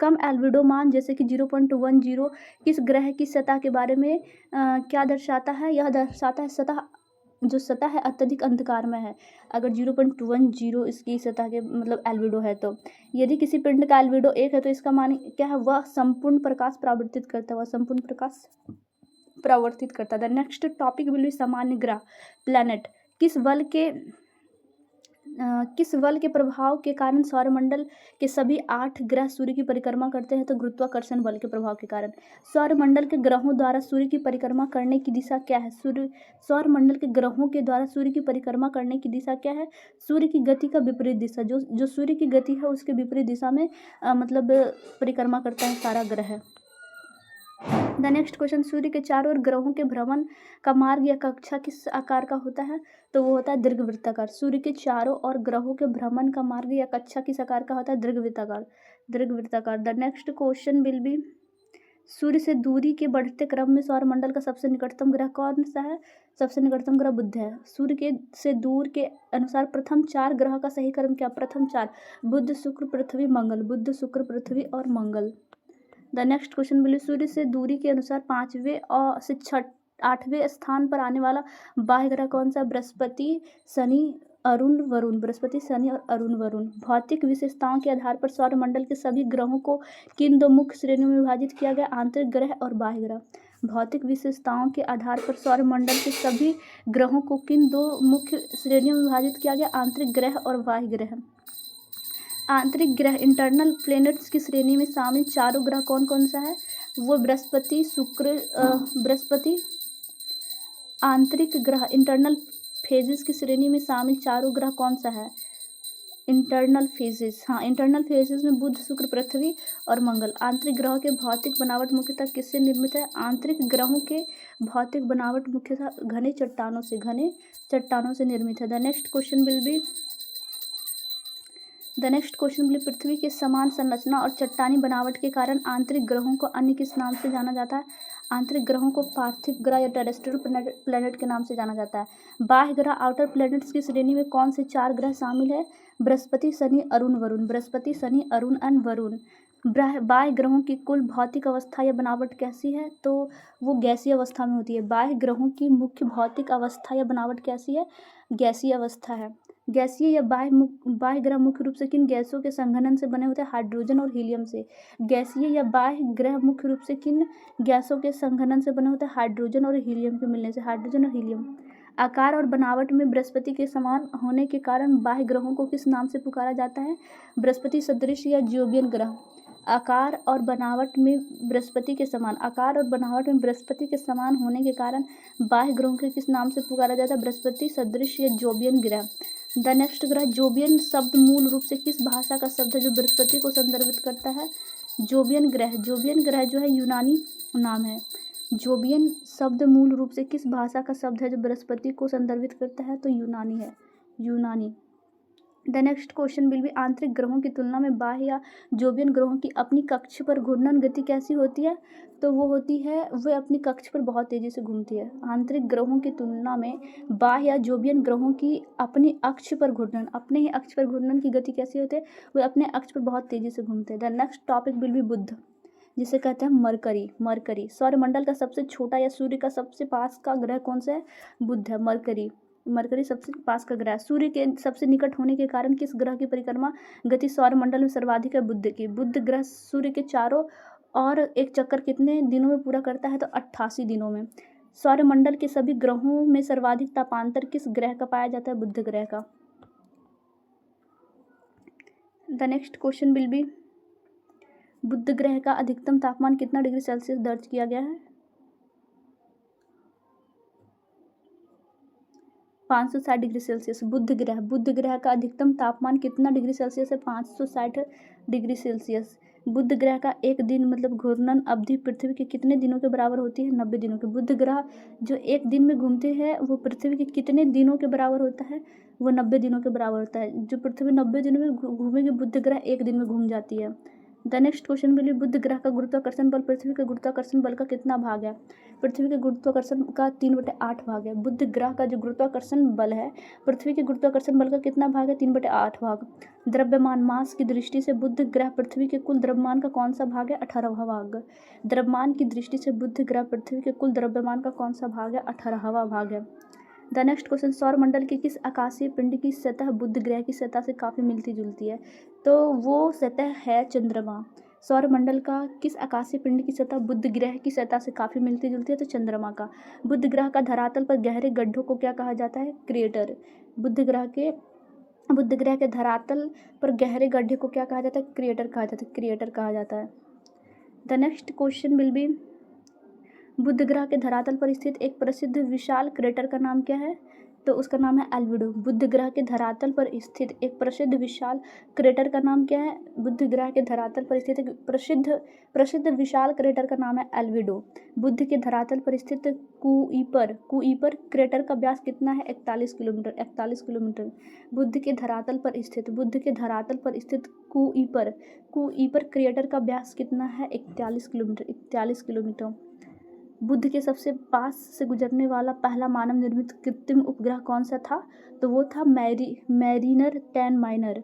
come albedo मान जैसे कि 0.10 किस ग्रह की सतह के बारे में क्या दर्शाता है? यह दर्शाता है सतह है अत्यधिक अंधकार में है। अगर 0.10 इसकी सतह के मतलब एल्बिडो है तो यदि किसी पिंड का एल्बिडो 1 है तो इसका मान क्या है? वह संपूर्ण प्रकाश परावर्तित करता है। The next topic will B सामान्य ग्रह प्लैनेट। किस बल के प्रभाव के कारण सौरमंडल के सभी 8 ग्रह सूर्य की परिक्रमा करते हैं? तो गुरुत्वाकर्षण बल के प्रभाव के कारण। सौरमंडल के ग्रहों द्वारा सूर्य की परिक्रमा करने की दिशा क्या है? सौरमंडल के ग्रहों के द्वारा सूर्य की परिक्रमा करने की दिशा क्या है? सूर्य की गति का विपरीत दिशा। जो सूर्य की गति है उसके विपरीत दिशा में मतलब परिक्रमा करता है सारा ग्रह। द नेक्स्ट क्वेश्चन, सूर्य के चारों ओर ग्रहों के भ्रमण का मार्ग या कक्षा किस आकार का होता है? तो वो होता है दीर्घवृत्ताकार। सूर्य के चारों ओर ग्रहों के भ्रमण का मार्ग या कक्षा किस आकार का होता है? दीर्घवृत्ताकार। The next question will be सूर्य से दूरी के बढ़ते क्रम में सौरमंडल का सबसे निकटतम ग्रह कौन सा है? सबसे निकटतम ग्रह बुध है। सूर्य से दूर के अनुसार प्रथम 4 ग्रह का सही क्रम क्या? प्रथम 4 बुध शुक्र पृथ्वी और मंगल। द नेक्स्ट क्वेश्चन विल सूर्य से दूरी के अनुसार 5वें और से 8वें स्थान पर आने वाला बाह्य ग्रह कौन सा? बृहस्पति, शनि, अरुण, वरुण। भौतिक विशेषताओं के आधार पर सौरमंडल के सभी ग्रहों को किन 2 मुख्य श्रेणियों में विभाजित किया गया? आंतरिक ग्रह और बाह्य ग्रह। भौतिक विशेषताओं के आधार पर सौरमंडल के सभी ग्रहों को किन 2 मुख्य श्रेणियों में विभाजित किया गया? आंतरिक ग्रह और बाह्य ग्रह। आंतरिक ग्रह इंटरनल प्लैनेट्स की श्रेणी में शामिल चारों ग्रह कौन कौन सा है? वो बृहस्पति। आंतरिक ग्रह इंटरनल फेजेस की श्रेणी में शामिल चारों ग्रह कौन सा है? इंटरनल फेजेस, हाँ इंटरनल फेजेस में बुध, शुक्र, पृथ्वी और मंगल। आंतरिक ग्रहों के भौतिक बनावट मुख्यतः किससे निर्मित है? आंतरिक ग्रहों के भौतिक बनावट मुख्यतः घने चट्टानों से निर्मित है। The next question will be पृथ्वी के समान संरचना और चट्टानी बनावट के कारण आंतरिक ग्रहों को अन्य किस नाम से जाना जाता है? आंतरिक ग्रहों को पार्थिव ग्रह या टेरेस्ट्रियल प्लैनेट के नाम से जाना जाता है। बाह्य ग्रह आउटर प्लैनेट्स की श्रेणी में कौन से 4 ग्रह शामिल है? बृहस्पति, शनि, अरुण, वरुण। बृहस्पति, शनि, अरुण एंड वरुण। बाह्य ग्रहों की कुल भौतिक अवस्था या बनावट कैसी है? तो वो गैसीय अवस्था में होती है। बाह्य ग्रहों की मुख्य भौतिक अवस्था या बनावट कैसी है? गैसीय अवस्था है। गैसीय या बाह्य ग्रह मुख्य रूप से किन गैसों के संघनन से बने होते हैं? हाइड्रोजन और हीलियम से। गैसीय या बाह्य ग्रह मुख्य रूप से किन गैसों के संघनन से बने होते हैं? हाइड्रोजन और हीलियम के मिलने से। हाइड्रोजन और हीलियम। आकार और बनावट में बृहस्पति के समान होने के कारण बाह्य ग्रहों को किस नाम से पुकारा जाता है? बृहस्पति सदृश या जोबियन ग्रह। आकार और बनावट में बृहस्पति के समान होने के कारण बाह्य ग्रहों के किस नाम से पुकारा जाता है? बृहस्पति सदृश या जोबियन ग्रह। द नेक्स्ट ग्रह जोबियन शब्द मूल रूप से किस भाषा का शब्द है जो बृहस्पति को संदर्भित करता है? जोबियन ग्रह जो है यूनानी नाम है। जोबियन शब्द मूल रूप से किस भाषा का शब्द है जो बृहस्पति को संदर्भित करता है? तो यूनानी है, यूनानी। The next question will B आंतरिक ग्रहों की तुलना में बाह्य या जोबियन ग्रहों की अपनी कक्ष पर घूर्णन गति कैसी होती है? तो वो होती है, वे अपनी कक्ष पर बहुत तेजी से घूमती है। आंतरिक ग्रहों की तुलना में बाह्य या जोबियन ग्रहों की अपने ही अक्ष पर घूर्णन की गति कैसी होती है? वे अपने अक्ष पर बहुत तेजी से घूमते हैं। The next topic will be बुध, जिसे कहते हैं मरकरी। सौरमंडल का सबसे छोटा या सूर्य का सबसे पास का ग्रह कौन सा है? बुध है। मरकरी सबसे पास का ग्रह। सूर्य के सबसे निकट होने के कारण किस ग्रह की परिक्रमा गति सौरमंडल में सर्वाधिक है? बुध की। बुध ग्रह सूर्य के चारों और एक चक्कर कितने दिनों में पूरा करता है? तो 88 दिनों में। सौरमंडल के सभी ग्रहों में सर्वाधिक तापांतर किस ग्रह का पाया जाता है? बुध ग्रह का। The next question will be बुध ग्रह का अधिकतम तापमान कितना डिग्री सेल्सियस दर्ज किया गया है? 560 डिग्री सेल्सियस। बुध ग्रह का अधिकतम तापमान कितना डिग्री सेल्सियस है? 560 डिग्री सेल्सियस। बुध ग्रह का एक दिन मतलब घूर्णन अवधि पृथ्वी के कितने दिनों के बराबर होती है? 90 दिनों के। बुध ग्रह जो एक दिन में घूमते हैं वो पृथ्वी के कितने दिनों के बराबर होता है? वो 90 दिनों के बराबर होता है। जो पृथ्वी 90 दिनों में घूमेगी, बुध ग्रह एक दिन में घूम जाती है। द नेक्स्ट क्वेश्चन के लिए बुध ग्रह का गुरुत्वाकर्षण बल पृथ्वी के गुरुत्वाकर्षण बल का कितना भाग है? पृथ्वी के गुरुत्वाकर्षण का 3/8 भाग है। बुध ग्रह का जो गुरुत्वाकर्षण बल है पृथ्वी के गुरुत्वाकर्षण बल का कितना भाग है? 3/8 भाग। द्रव्यमान मास की दृष्टि से बुध ग्रह पृथ्वी के कुल द्रव्यमान का कौन सा भाग है? 18वां भाग। द्रव्यमान की दृष्टि से बुध ग्रह पृथ्वी के कुल द्रव्यमान का कौन सा भाग है? 18वां भाग है। द नेक्स्ट क्वेश्चन सौरमंडल की किस आकाशीय पिंड की सतह बुध ग्रह की सतह से काफ़ी मिलती जुलती है? तो वो सतह है चंद्रमा। सौरमंडल का किस आकाशीय पिंड की सतह बुध ग्रह की सतह से काफ़ी मिलती जुलती है? तो चंद्रमा का। बुध ग्रह का धरातल पर गहरे गड्ढों को क्या कहा जाता है? क्रेटर। बुध ग्रह के धरातल पर गहरे गड्ढे को क्या कहा जाता है? क्रेटर कहा जाता है। The next question will be बुध ग्रह के धरातल पर स्थित एक प्रसिद्ध विशाल क्रेटर का नाम क्या है? तो उसका नाम है एल्विडो। बुध ग्रह के धरातल पर स्थित एक प्रसिद्ध विशाल क्रेटर का नाम क्या है? बुध ग्रह के धरातल पर स्थित एक प्रसिद्ध विशाल क्रेटर का नाम है एल्विडो। बुध के धरातल पर स्थित कुइपर क्रेटर का व्यास कितना है? 41 किलोमीटर। बुध के धरातल पर स्थित कुइपर क्रेटर का व्यास कितना है? 41 किलोमीटर। बुध के सबसे पास से गुजरने वाला पहला मानव निर्मित कृत्रिम उपग्रह कौन सा था? तो वो था मैरीनर 10 माइनर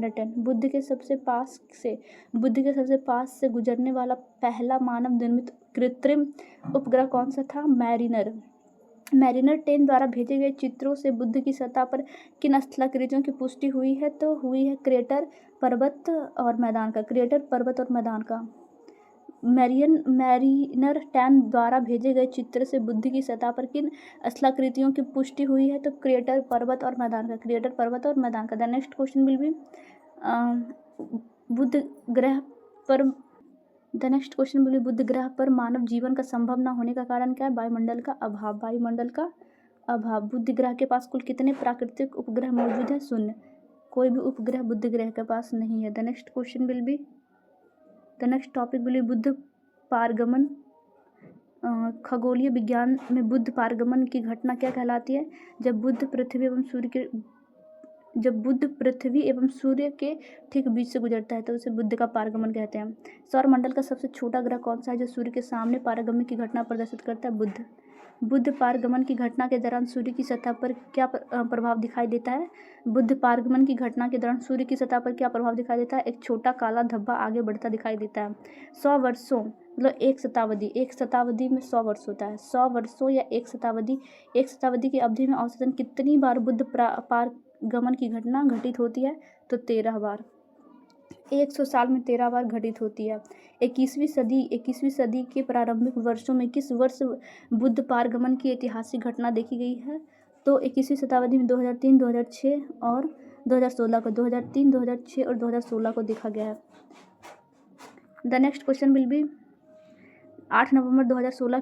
10। बुध के सबसे पास से गुजरने वाला पहला मानव निर्मित कृत्रिम उपग्रह कौन सा था? मैरीनर 10 द्वारा भेजे गए चित्रों से बुध की सतह पर किन स्थलाकृतियों की पुष्टि हुई है? तो हुई है क्रेटर, पर्वत और मैदान का। मैरीनर 10 द्वारा भेजे गए चित्र से बुध की सतह पर किन स्थलाकृतियों की पुष्टि हुई है? तो क्रेटर, पर्वत और मैदान का। The next question will be बुध ग्रह पर मानव जीवन का संभव न होने का कारण क्या है? वायुमंडल का अभाव। बुध ग्रह के पास कुल कितने प्राकृतिक उपग्रह मौजूद हैं? शून्य। कोई भी उपग्रह बुध ग्रह के पास नहीं है। The next topic will be बुध पारगमन। खगोलीय विज्ञान में बुध पारगमन की घटना क्या कहलाती है? जब बुध पृथ्वी एवं सूर्य के ठीक बीच से गुजरता है तो उसे बुध का पारगमन कहते हैं। सौर मंडल का सबसे छोटा ग्रह कौन सा है जो सूर्य के सामने पारगमन की घटना प्रदर्शित करता है? बुध। बुध पारगमन की घटना के दौरान सूर्य की सतह पर क्या प्रभाव दिखाई देता है? बुध पारगमन की घटना के दौरान सूर्य की सतह पर क्या प्रभाव दिखाई देता है? एक छोटा काला धब्बा आगे बढ़ता दिखाई देता है। 100 वर्षों मतलब एक शताब्दी में 100 वर्ष होता है। 100 वर्षों या एक शताब्दी की अवधि में औसतन कितनी बार बुध पारगमन की घटना घटित होती है? तो 13 बार। 100 साल में 13 बार घटित होती है। 21वीं सदी के प्रारंभिक वर्षों में किस वर्ष बुध पारगमन की ऐतिहासिक घटना देखी गई है? तो 21वीं शताब्दी में 2003, 2006 और 2016 को 2003, 2006 और 2016 को देखा गया है। The next question will B 8 नवंबर 2016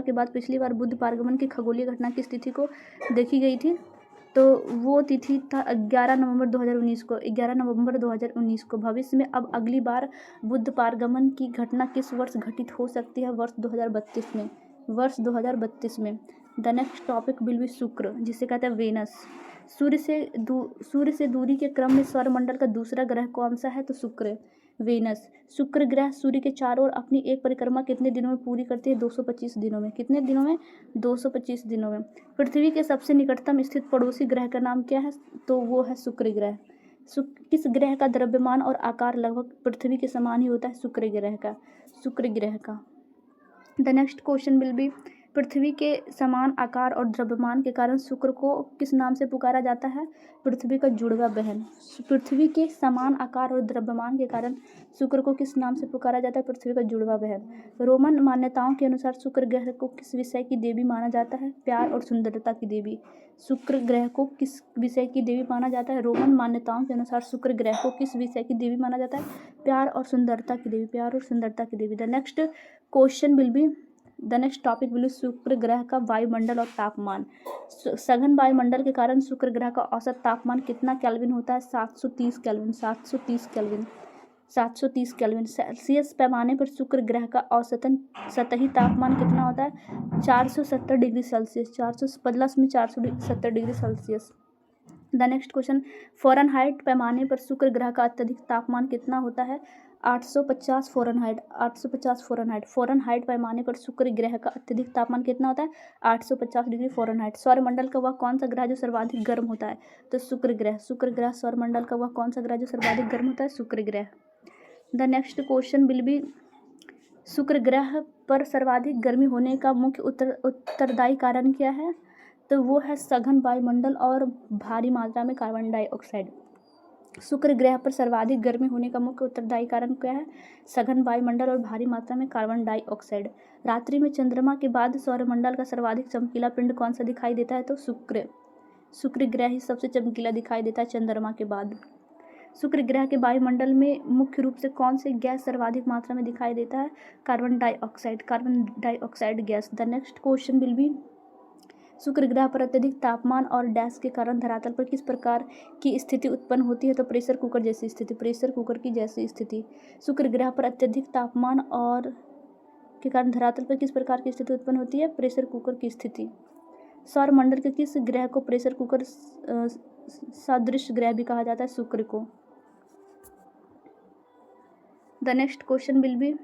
के बाद पिछली बार बुध पारगमन की खगोलीय घटना की स्थिति को देखी गई थी? तो वो तिथि था 11 नवंबर 2019 को। भविष्य में अब अगली बार बुध पारगमन की घटना किस वर्ष घटित हो सकती है? वर्ष 2032 में। The next topic will be शुक्र, जिसे कहते हैं वेनस। सूर्य से दूरी के क्रम में सौरमंडल का दूसरा ग्रह कौन सा है? तो शुक्र, वेनस। शुक्र ग्रह सूर्य के चारों ओर अपनी एक परिक्रमा कितने दिनों में पूरी करती है? 225 दिनों में। कितने दिनों में? 225 दिनों में। पृथ्वी के सबसे निकटतम स्थित पड़ोसी ग्रह का नाम क्या है? तो वो है शुक्र ग्रह। किस ग्रह का द्रव्यमान और आकार लगभग पृथ्वी के समान ही होता है? शुक्र ग्रह का। The next question will be पृथ्वी के समान आकार और द्रव्यमान के कारण शुक्र को किस नाम से पुकारा जाता है? पृथ्वी का जुड़वा बहन। पृथ्वी के समान आकार और द्रव्यमान के कारण शुक्र को किस नाम से पुकारा जाता है? पृथ्वी का जुड़वा बहन। रोमन मान्यताओं के अनुसार शुक्र ग्रह को किस विषय की देवी माना जाता है? प्यार और सुंदरता की देवी। शुक्र ग्रह को किस विषय की देवी माना जाता है? रोमन मान्यताओं के अनुसार शुक्र ग्रह को किस विषय की देवी माना जाता है? प्यार और सुंदरता की देवी। The next topic will be शुक्र ग्रह का वायुमंडल और तापमान। सघन वायुमंडल के कारण शुक्र ग्रह का औसत तापमान कितना केल्विन होता है? 730 केल्विन। सेल्सियस पैमाने पर शुक्र ग्रह का औसतन सतही तापमान कितना होता है? 470 degree Celsius. 470 degree Celsius. The next question, Fahrenheit पैमाने पर शुक्र ग्रह का अत्यधिक तापमान कितना होता है? 850 फ़ारेनहाइट। फ़ारेनहाइट पैमाने पर शुक्र ग्रह का अत्यधिक तापमान कितना होता है? 850 डिग्री फ़ारेनहाइट। सौरमंडल का वह कौन सा ग्रह जो सर्वाधिक गर्म होता है? तो शुक्र ग्रह। सौरमंडल का वह कौन सा ग्रह जो सर्वाधिक गर्म होता है? शुक्र ग्रह। The next question will be शुक्र ग्रह पर सर्वाधिक गर्मी होने का मुख्य उत्तरदायी कारण क्या है? तो वो है सघन वायुमंडल और भारी मात्रा में कार्बन डाइऑक्साइड। शुक्र ग्रह पर सर्वाधिक गर्मी होने का मुख्य उत्तरदायी कारण क्या है? सघन वायुमंडल और भारी मात्रा में कार्बन डाइऑक्साइड। रात्रि में चंद्रमा के बाद सौरमंडल का सर्वाधिक चमकीला पिंड कौन सा दिखाई देता है? तो शुक्र ग्रह ही सबसे चमकीला दिखाई देता है चंद्रमा के बाद। शुक्र ग्रह के वायुमंडल में मुख्य रूप से कौन से गैस सर्वाधिक मात्रा में दिखाई देता है? Carbon dioxide gas. The next question will be शुक्र ग्रह पर अत्यधिक तापमान और डैश के कारण धरातल पर किस प्रकार की स्थिति उत्पन्न होती है? तो प्रेशर कुकर की जैसी स्थिति। शुक्र ग्रह पर अत्यधिक तापमान और के कारण धरातल पर किस प्रकार की स्थिति उत्पन्न होती है? प्रेशर कुकर की स्थिति। सौरमंडल के किस ग्रह को प्रेशर कुकर सदृश ग्रह भी कहा जाता है? शुक्र को। The next question will be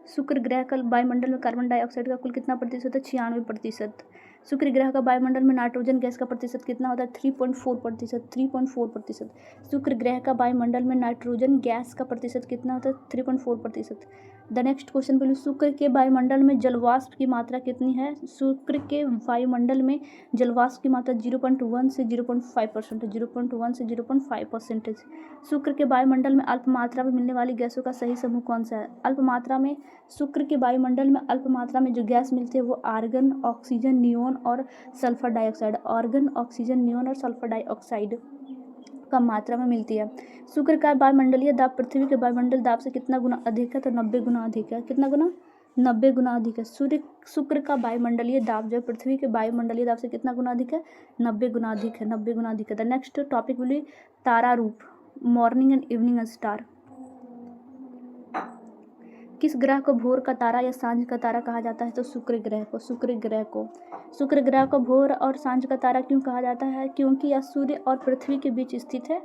शुक्र ग्रह का वायुमंडल में कार्बन डाइऑक्साइड का कुल कितना प्रतिशत है? 96%। शुक्र ग्रह का वायुमंडल में नाइट्रोजन गैस का प्रतिशत कितना होता है? 3.4%। शुक्र ग्रह का वायुमंडल में नाइट्रोजन गैस का प्रतिशत कितना होता है? 3.4%। The next question will be शुक्र के वायुमंडल में जलवाष्प की मात्रा कितनी है? शुक्र के वायुमंडल में जलवाष्प की मात्रा 0.1 से 0.5%। शुक्र के वायुमंडल में अल्प मात्रा में मिलने वाली गैसों का सही समूह कौन सा है? शुक्र के वायुमंडल में अल्प मात्रा में जो गैस मिलती है वो आर्गन, ऑक्सीजन, नियोन और सल्फर डाइऑक्साइड कम मात्रा में मिलती है। शुक्र का वायुमंडलीय दाब पृथ्वी के वायुमंडल दाब से कितना गुना अधिक है? तो 90 गुना अधिक है। कितना गुना? 90 गुना अधिक है। शुक्र का वायुमंडलीय दाब जो है पृथ्वी के वायुमंडलीय दाब से कितना गुना अधिक है? 90 गुना अधिक है। 90 गुना अधिक है। The next topic will be तारा रूप, मॉर्निंग एंड इवनिंग स्टार। किस ग्रह को भोर का तारा या सांझ का तारा कहा जाता है? तो शुक्र ग्रह को। शुक्र ग्रह को भोर और सांझ का तारा क्यों कहा जाता है? क्योंकि यह सूर्य और पृथ्वी के बीच स्थित है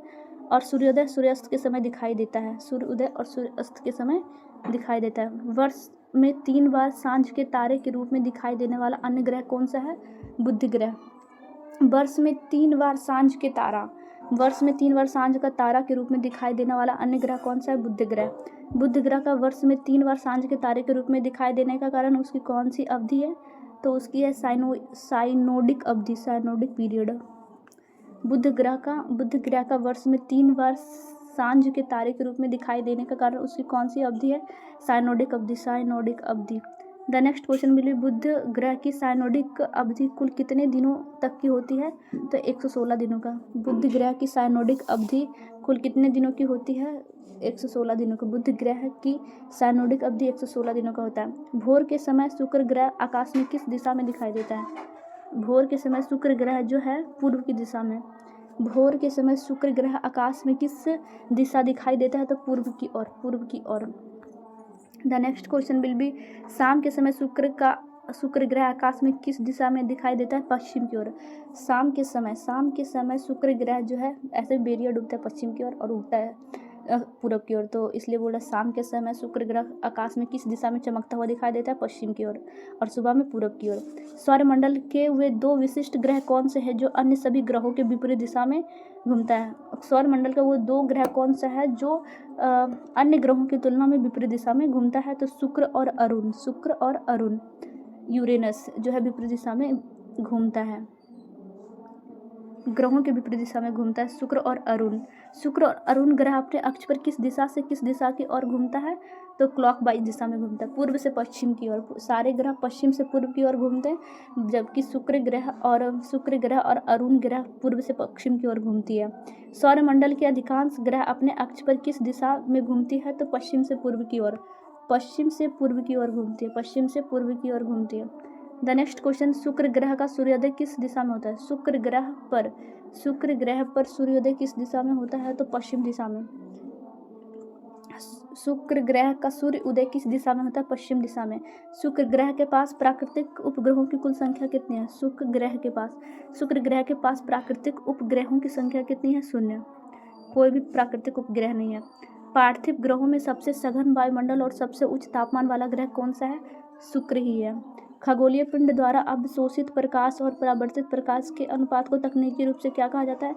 और सूर्योदय सूर्यास्त के समय दिखाई देता है। सूर्योदय और सूर्यास्त के समय दिखाई देता है। वर्ष में 3 बार सांझ के तारे के रूप में दिखाई देने वाला अन्य ग्रह कौन सा है? बुध ग्रह। वर्ष में 3 बार सांझ का तारा के रूप में दिखाई देने वाला अन्य ग्रह कौन सा है? बुध ग्रह। बुध ग्रह का वर्ष में 3 बार सांझ के तारे के रूप में दिखाई देने का कारण उसकी कौन सी अवधि है? तो उसकी है साइनोडिक अवधि, साइनोडिक पीरियड। बुध ग्रह का वर्ष में 3 बार सांझ के तारे के रूप में दिखाई देने का कारण उसकी कौन सी अवधि है? साइनोडिक अवधि। द नेक्स्ट क्वेश्चन मिली, बुध ग्रह की साइनोडिक अवधि कुल कितने दिनों तक की होती है? तो 116 दिनों का। बुध ग्रह की साइनोडिक अवधि कुल कितने दिनों की होती है? 116 दिनों का। बुध ग्रह की साइनोडिक अवधि 116 दिनों का होता है। भोर के समय शुक्र ग्रह आकाश में किस दिशा में दिखाई देता है? भोर के समय शुक्र ग्रह जो है पूर्व की दिशा में। भोर के समय शुक्र ग्रह आकाश में किस दिशा दिखाई देता है? तो पूर्व की ओर। The next question will be, शाम के समय शुक्र ग्रह आकाश में किस दिशा में दिखाई देता है? पश्चिम की ओर। शाम के समय शुक्र ग्रह जो है ऐसे बेरियर डूबता है पश्चिम की ओर और उगता है पूरब की ओर। तो इसलिए बोला शाम के समय शुक्र ग्रह आकाश में किस दिशा में चमकता हुआ दिखाई देता है? पश्चिम की ओर, और सुबह में पूरब की ओर। सौरमंडल के वे 2 विशिष्ट ग्रह कौन से हैं जो अन्य सभी ग्रहों के विपरीत दिशा में घूमता है? सौरमंडल का वो 2 ग्रह कौन सा है जो अन्य ग्रहों की तुलना में विपरीत दिशा में घूमता है? तो शुक्र और अरुण। यूरेनस जो है विपरीत दिशा में घूमता है, ग्रहों के विपरीत दिशा में घूमता है। शुक्र और अरुण ग्रह अपने अक्ष पर किस दिशा से किस दिशा की ओर घूमता है? तो क्लॉकवाइज दिशा में घूमता है, पूर्व से पश्चिम की ओर। सारे ग्रह पश्चिम से पूर्व की ओर घूमते हैं, जबकि शुक्र ग्रह और अरुण ग्रह पूर्व से पश्चिम की ओर घूमती है। सौरमंडल के अधिकांश ग्रह अपने अक्ष पर किस दिशा में घूमती है? तो पश्चिम से पूर्व की ओर घूमती है। द नेक्स्ट क्वेश्चन, शुक्र ग्रह का सूर्योदय किस दिशा में होता है? शुक्र ग्रह पर सूर्योदय किस दिशा में होता है? तो पश्चिम दिशा में। शुक्र ग्रह का सूर्य उदय किस दिशा में होता है? पश्चिम दिशा में। शुक्र ग्रह के पास प्राकृतिक उपग्रहों की कुल संख्या कितनी है? शुक्र ग्रह के पास प्राकृतिक उपग्रहों की संख्या कितनी है? 0। कोई भी प्राकृतिक उपग्रह नहीं है। पार्थिव ग्रहों में सबसे सघन वायुमंडल और सबसे उच्च तापमान वाला ग्रह कौन सा है? शुक्र ही है। खगोलीय पिंड द्वारा अवशोषित प्रकाश और परावर्तित प्रकाश के अनुपात को तकनीकी रूप से क्या कहा जाता है?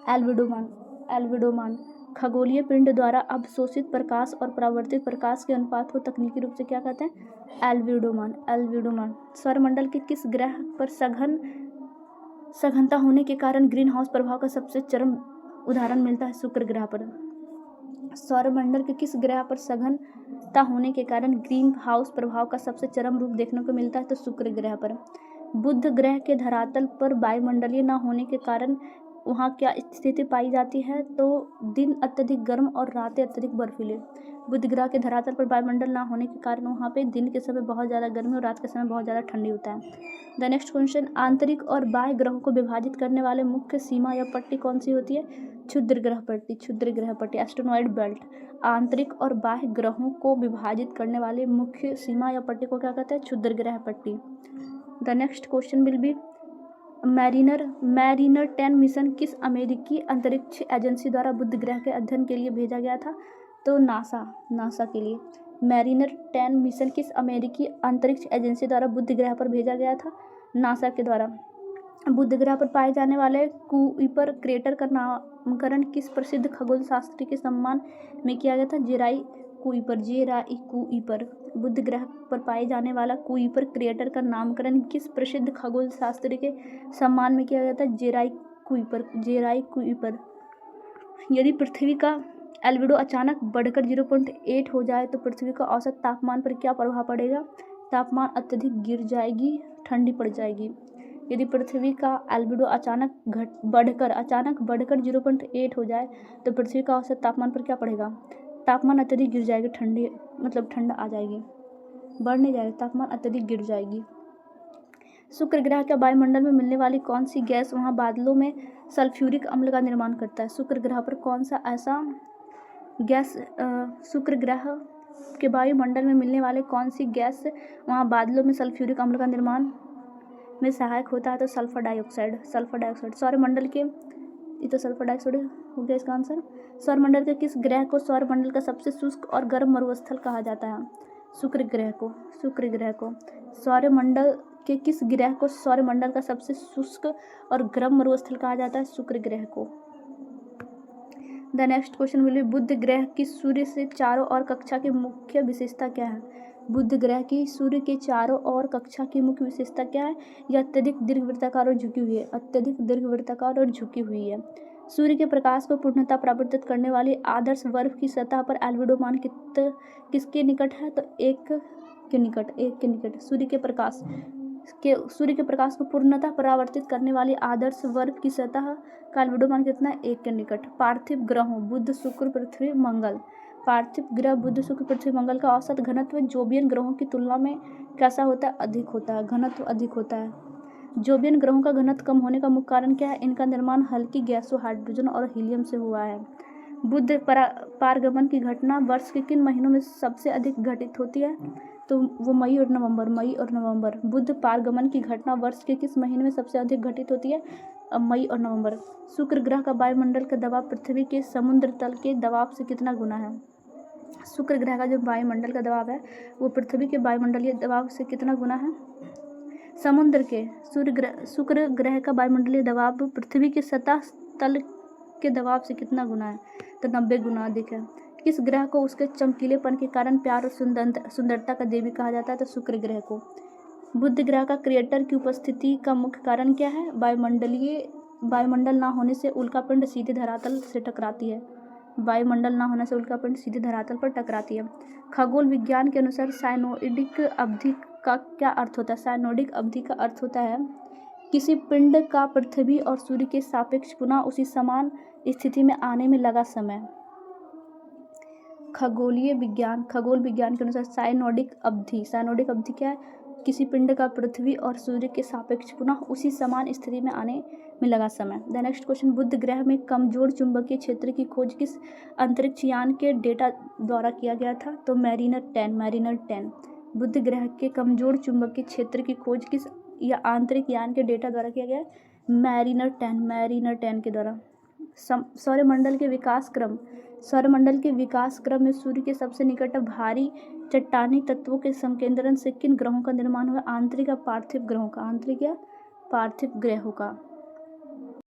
एल्विडोमान। खगोलीय पिंड द्वारा अवशोषित प्रकाश और परावर्तित प्रकाश के अनुपात को तकनीकी रूप से क्या कहते हैं? एल्विडोमान। सौरमंडल के किस ग्रह पर सघनता होने के कारण ग्रीन हाउस प्रभाव का सबसे चरम उदाहरण मिलता है? शुक्र ग्रह पर। सौरमंडल के किस ग्रह पर सघनता होने के कारण ग्रीन हाउस प्रभाव का सबसे चरम रूप देखने को मिलता है? तो शुक्र ग्रह पर। बुध ग्रह के धरातल पर वायुमंडलीय न होने के कारण वहाँ क्या स्थिति पाई जाती है? तो दिन अत्यधिक गर्म और रातें अत्यधिक बर्फीली। बुध ग्रह के धरातल पर वायुमंडल ना होने के कारण वहाँ पे दिन के समय बहुत ज़्यादा गर्मी और रात के समय बहुत ज़्यादा ठंडी होता है। द नेक्स्ट क्वेश्चन, आंतरिक और बाह्य ग्रहों को विभाजित करने वाले मुख्य सीमा या पट्टी कौन सी होती है? क्षुद्र ग्रह पट्टी, एस्टेरॉयड बेल्ट। आंतरिक और बाह्य ग्रहों को विभाजित करने वाले मुख्य सीमा या पट्टी को क्या कहते हैं? क्षुद्र ग्रह पट्टी। The next question will B, mariner 10 mission किस अमेरिकी अंतरिक्ष एजेंसी द्वारा बुध ग्रह के अध्ययन के लिए भेजा गया था? तो नासा के लिए। मैरिनर 10 मिशन किस अमेरिकी अंतरिक्ष एजेंसी द्वारा बुध ग्रह पर भेजा गया था? नासा के द्वारा। बुध ग्रह पर पाए जाने वाले कुइपर क्रेटर का नामकरण किस प्रसिद्ध खगोल शास्त्री के सम्मान में किया गया था? जेराई कुइपर। बुध ग्रह पर पाए जाने वाला कुइपर क्रेटर का नामकरण किस प्रसिद्ध खगोल शास्त्री के सम्मान में किया गया था? जेराई कुइपर। यदि पृथ्वी का एल्बिडो अचानक बढ़कर 0.8 हो जाए तो पृथ्वी का औसत तापमान पर क्या प्रभाव पड़ेगा? तापमान अत्यधिक गिर जाएगी, ठंडी पड़ जाएगी। यदि पृथ्वी का एल्बिडो अचानक बढ़कर 0.8 हो जाए तो पृथ्वी का औसत तापमान पर क्या पड़ेगा? तापमान अत्यधिक गिर जाएगा, ठंड आ जाएगी। बढ़ नहीं जाएगी, तापमान अत्यधिक गिर जाएगी। शुक्र ग्रह के वायुमंडल में मिलने वाली कौन सी गैस वहाँ बादलों में सल्फ्यूरिक अम्ल का निर्माण करता है? शुक्र ग्रह पर कौन सा ऐसा गैस शुक्र ग्रह के वायुमंडल में मिलने वाले कौन सी गैस वहाँ बादलों में सल्फ्यूरिक अम्ल का निर्माण में सहायक होता है? तो सल्फर डाइऑक्साइड। सल्फर डाइऑक्साइड सौरमंडल के, ये तो सल्फर डाइऑक्साइड हो गया इसका आंसर। सौरमंडल के किस ग्रह को सौरमंडल का सबसे शुष्क और गर्म मरुस्थल कहा जाता है? शुक्र ग्रह को। शुक्र ग्रह को सौरमंडल के किस ग्रह को सौरमंडल का सबसे शुष्क और गर्म मरुस्थल कहा जाता है? शुक्र ग्रह को। The next question will be बुध ग्रह की सूर्य से चारों ओर कक्षा की मुख्य विशेषता क्या है? बुध ग्रह की सूर्य के चारों ओर कक्षा की मुख्य विशेषता क्या है? यह अत्यधिक दीर्घवृत्ताकार और झुकी हुई है। अत्यधिक दीर्घवृत्ताकार और झुकी हुई है। सूर्य के प्रकाश को पूर्णतः परावर्तित करने वाली आदर्श बर्फ की सतह पर एल्बिडो मान किसके निकट है? तो 1 के निकट। 1 के निकट। सूर्य के प्रकाश को पूर्णतः परावर्तित करने वाली आदर्श बर्फ की सतह का एल्बिडो मान कितना है? 1 के निकट। पार्थिव ग्रहों बुध, शुक्र, पृथ्वी, मंगल। पार्थिव ग्रह बुध, शुक्र, पृथ्वी, मंगल का औसत घनत्व जोबियन ग्रहों की तुलना में कैसा होता है? अधिक होता है। घनत्व अधिक होता है। जोबियन ग्रहों का घनत्व कम होने का मुख्य कारण क्या है? इनका निर्माण हल्की गैसों हाइड्रोजन और हीलियम से हुआ है। बुध पारगमन की घटना वर्ष के किन महीनों में सबसे अधिक घटित होती है? तो वो मई और नवंबर। मई और नवंबर। बुध पारगमन की घटना वर्ष के किस महीने में सबसे अधिक घटित होती है? मई और नवंबर। शुक्र ग्रह का वायुमंडल का दबाव पृथ्वी के समुद्र तल के दबाव से कितना गुना है? शुक्र ग्रह का जो वायुमंडल का दबाव है वो पृथ्वी के वायुमंडलीय दबाव से कितना गुना है? समुद्र के शुक्र ग्रह का वायुमंडलीय दबाव पृथ्वी के सतह तल के दबाव से कितना गुना है? तो 90 गुना अधिक है। किस ग्रह को उसके चमकीलेपन के कारण प्यार और सुंदरता का देवी कहा जाता है? तो शुक्र ग्रह को। बुध ग्रह का क्रेटर की उपस्थिति का मुख्य कारण क्या है? वायुमंडल ना होने से उल्कापिंड सीधे धरातल से टकराती है। वायुमंडल ना होने से उल्कापिंड सीधे धरातल पर टकराती है। खगोल विज्ञान के अनुसार साइनोडिक अवधि का क्या अर्थ होता है? साइनोडिक अवधि का अर्थ होता है किसी पिंड का पृथ्वी और सूर्य के सापेक्ष पुनः उसी समान स्थिति में आने में लगा समय। खगोल विज्ञान के अनुसार साइनोडिक अवधि क्या है? किसी पिंड का पृथ्वी और सूर्य के सापेक्ष पुनः उसी समान स्थिति में आने में लगा समय। द नेक्स्ट क्वेश्चन बुध ग्रह में कमजोर चुंबकीय क्षेत्र की खोज किस अंतरिक्ष यान के डेटा द्वारा किया गया था? तो मैरिनर 10। बुध ग्रह के कमजोर चुंबकीय क्षेत्र की खोज किस या आंतरिक यान के डेटा द्वारा किया गया? मैरिनर 10 के द्वारा। सौरमंडल के विकास क्रम में सूर्य के सबसे निकट भारी चट्टानी तत्वों के संकेंद्रण से किन ग्रहों का निर्माण हुआ? आंतरिक या पार्थिव ग्रहों का? आंतरिक या पार्थिव ग्रहों का।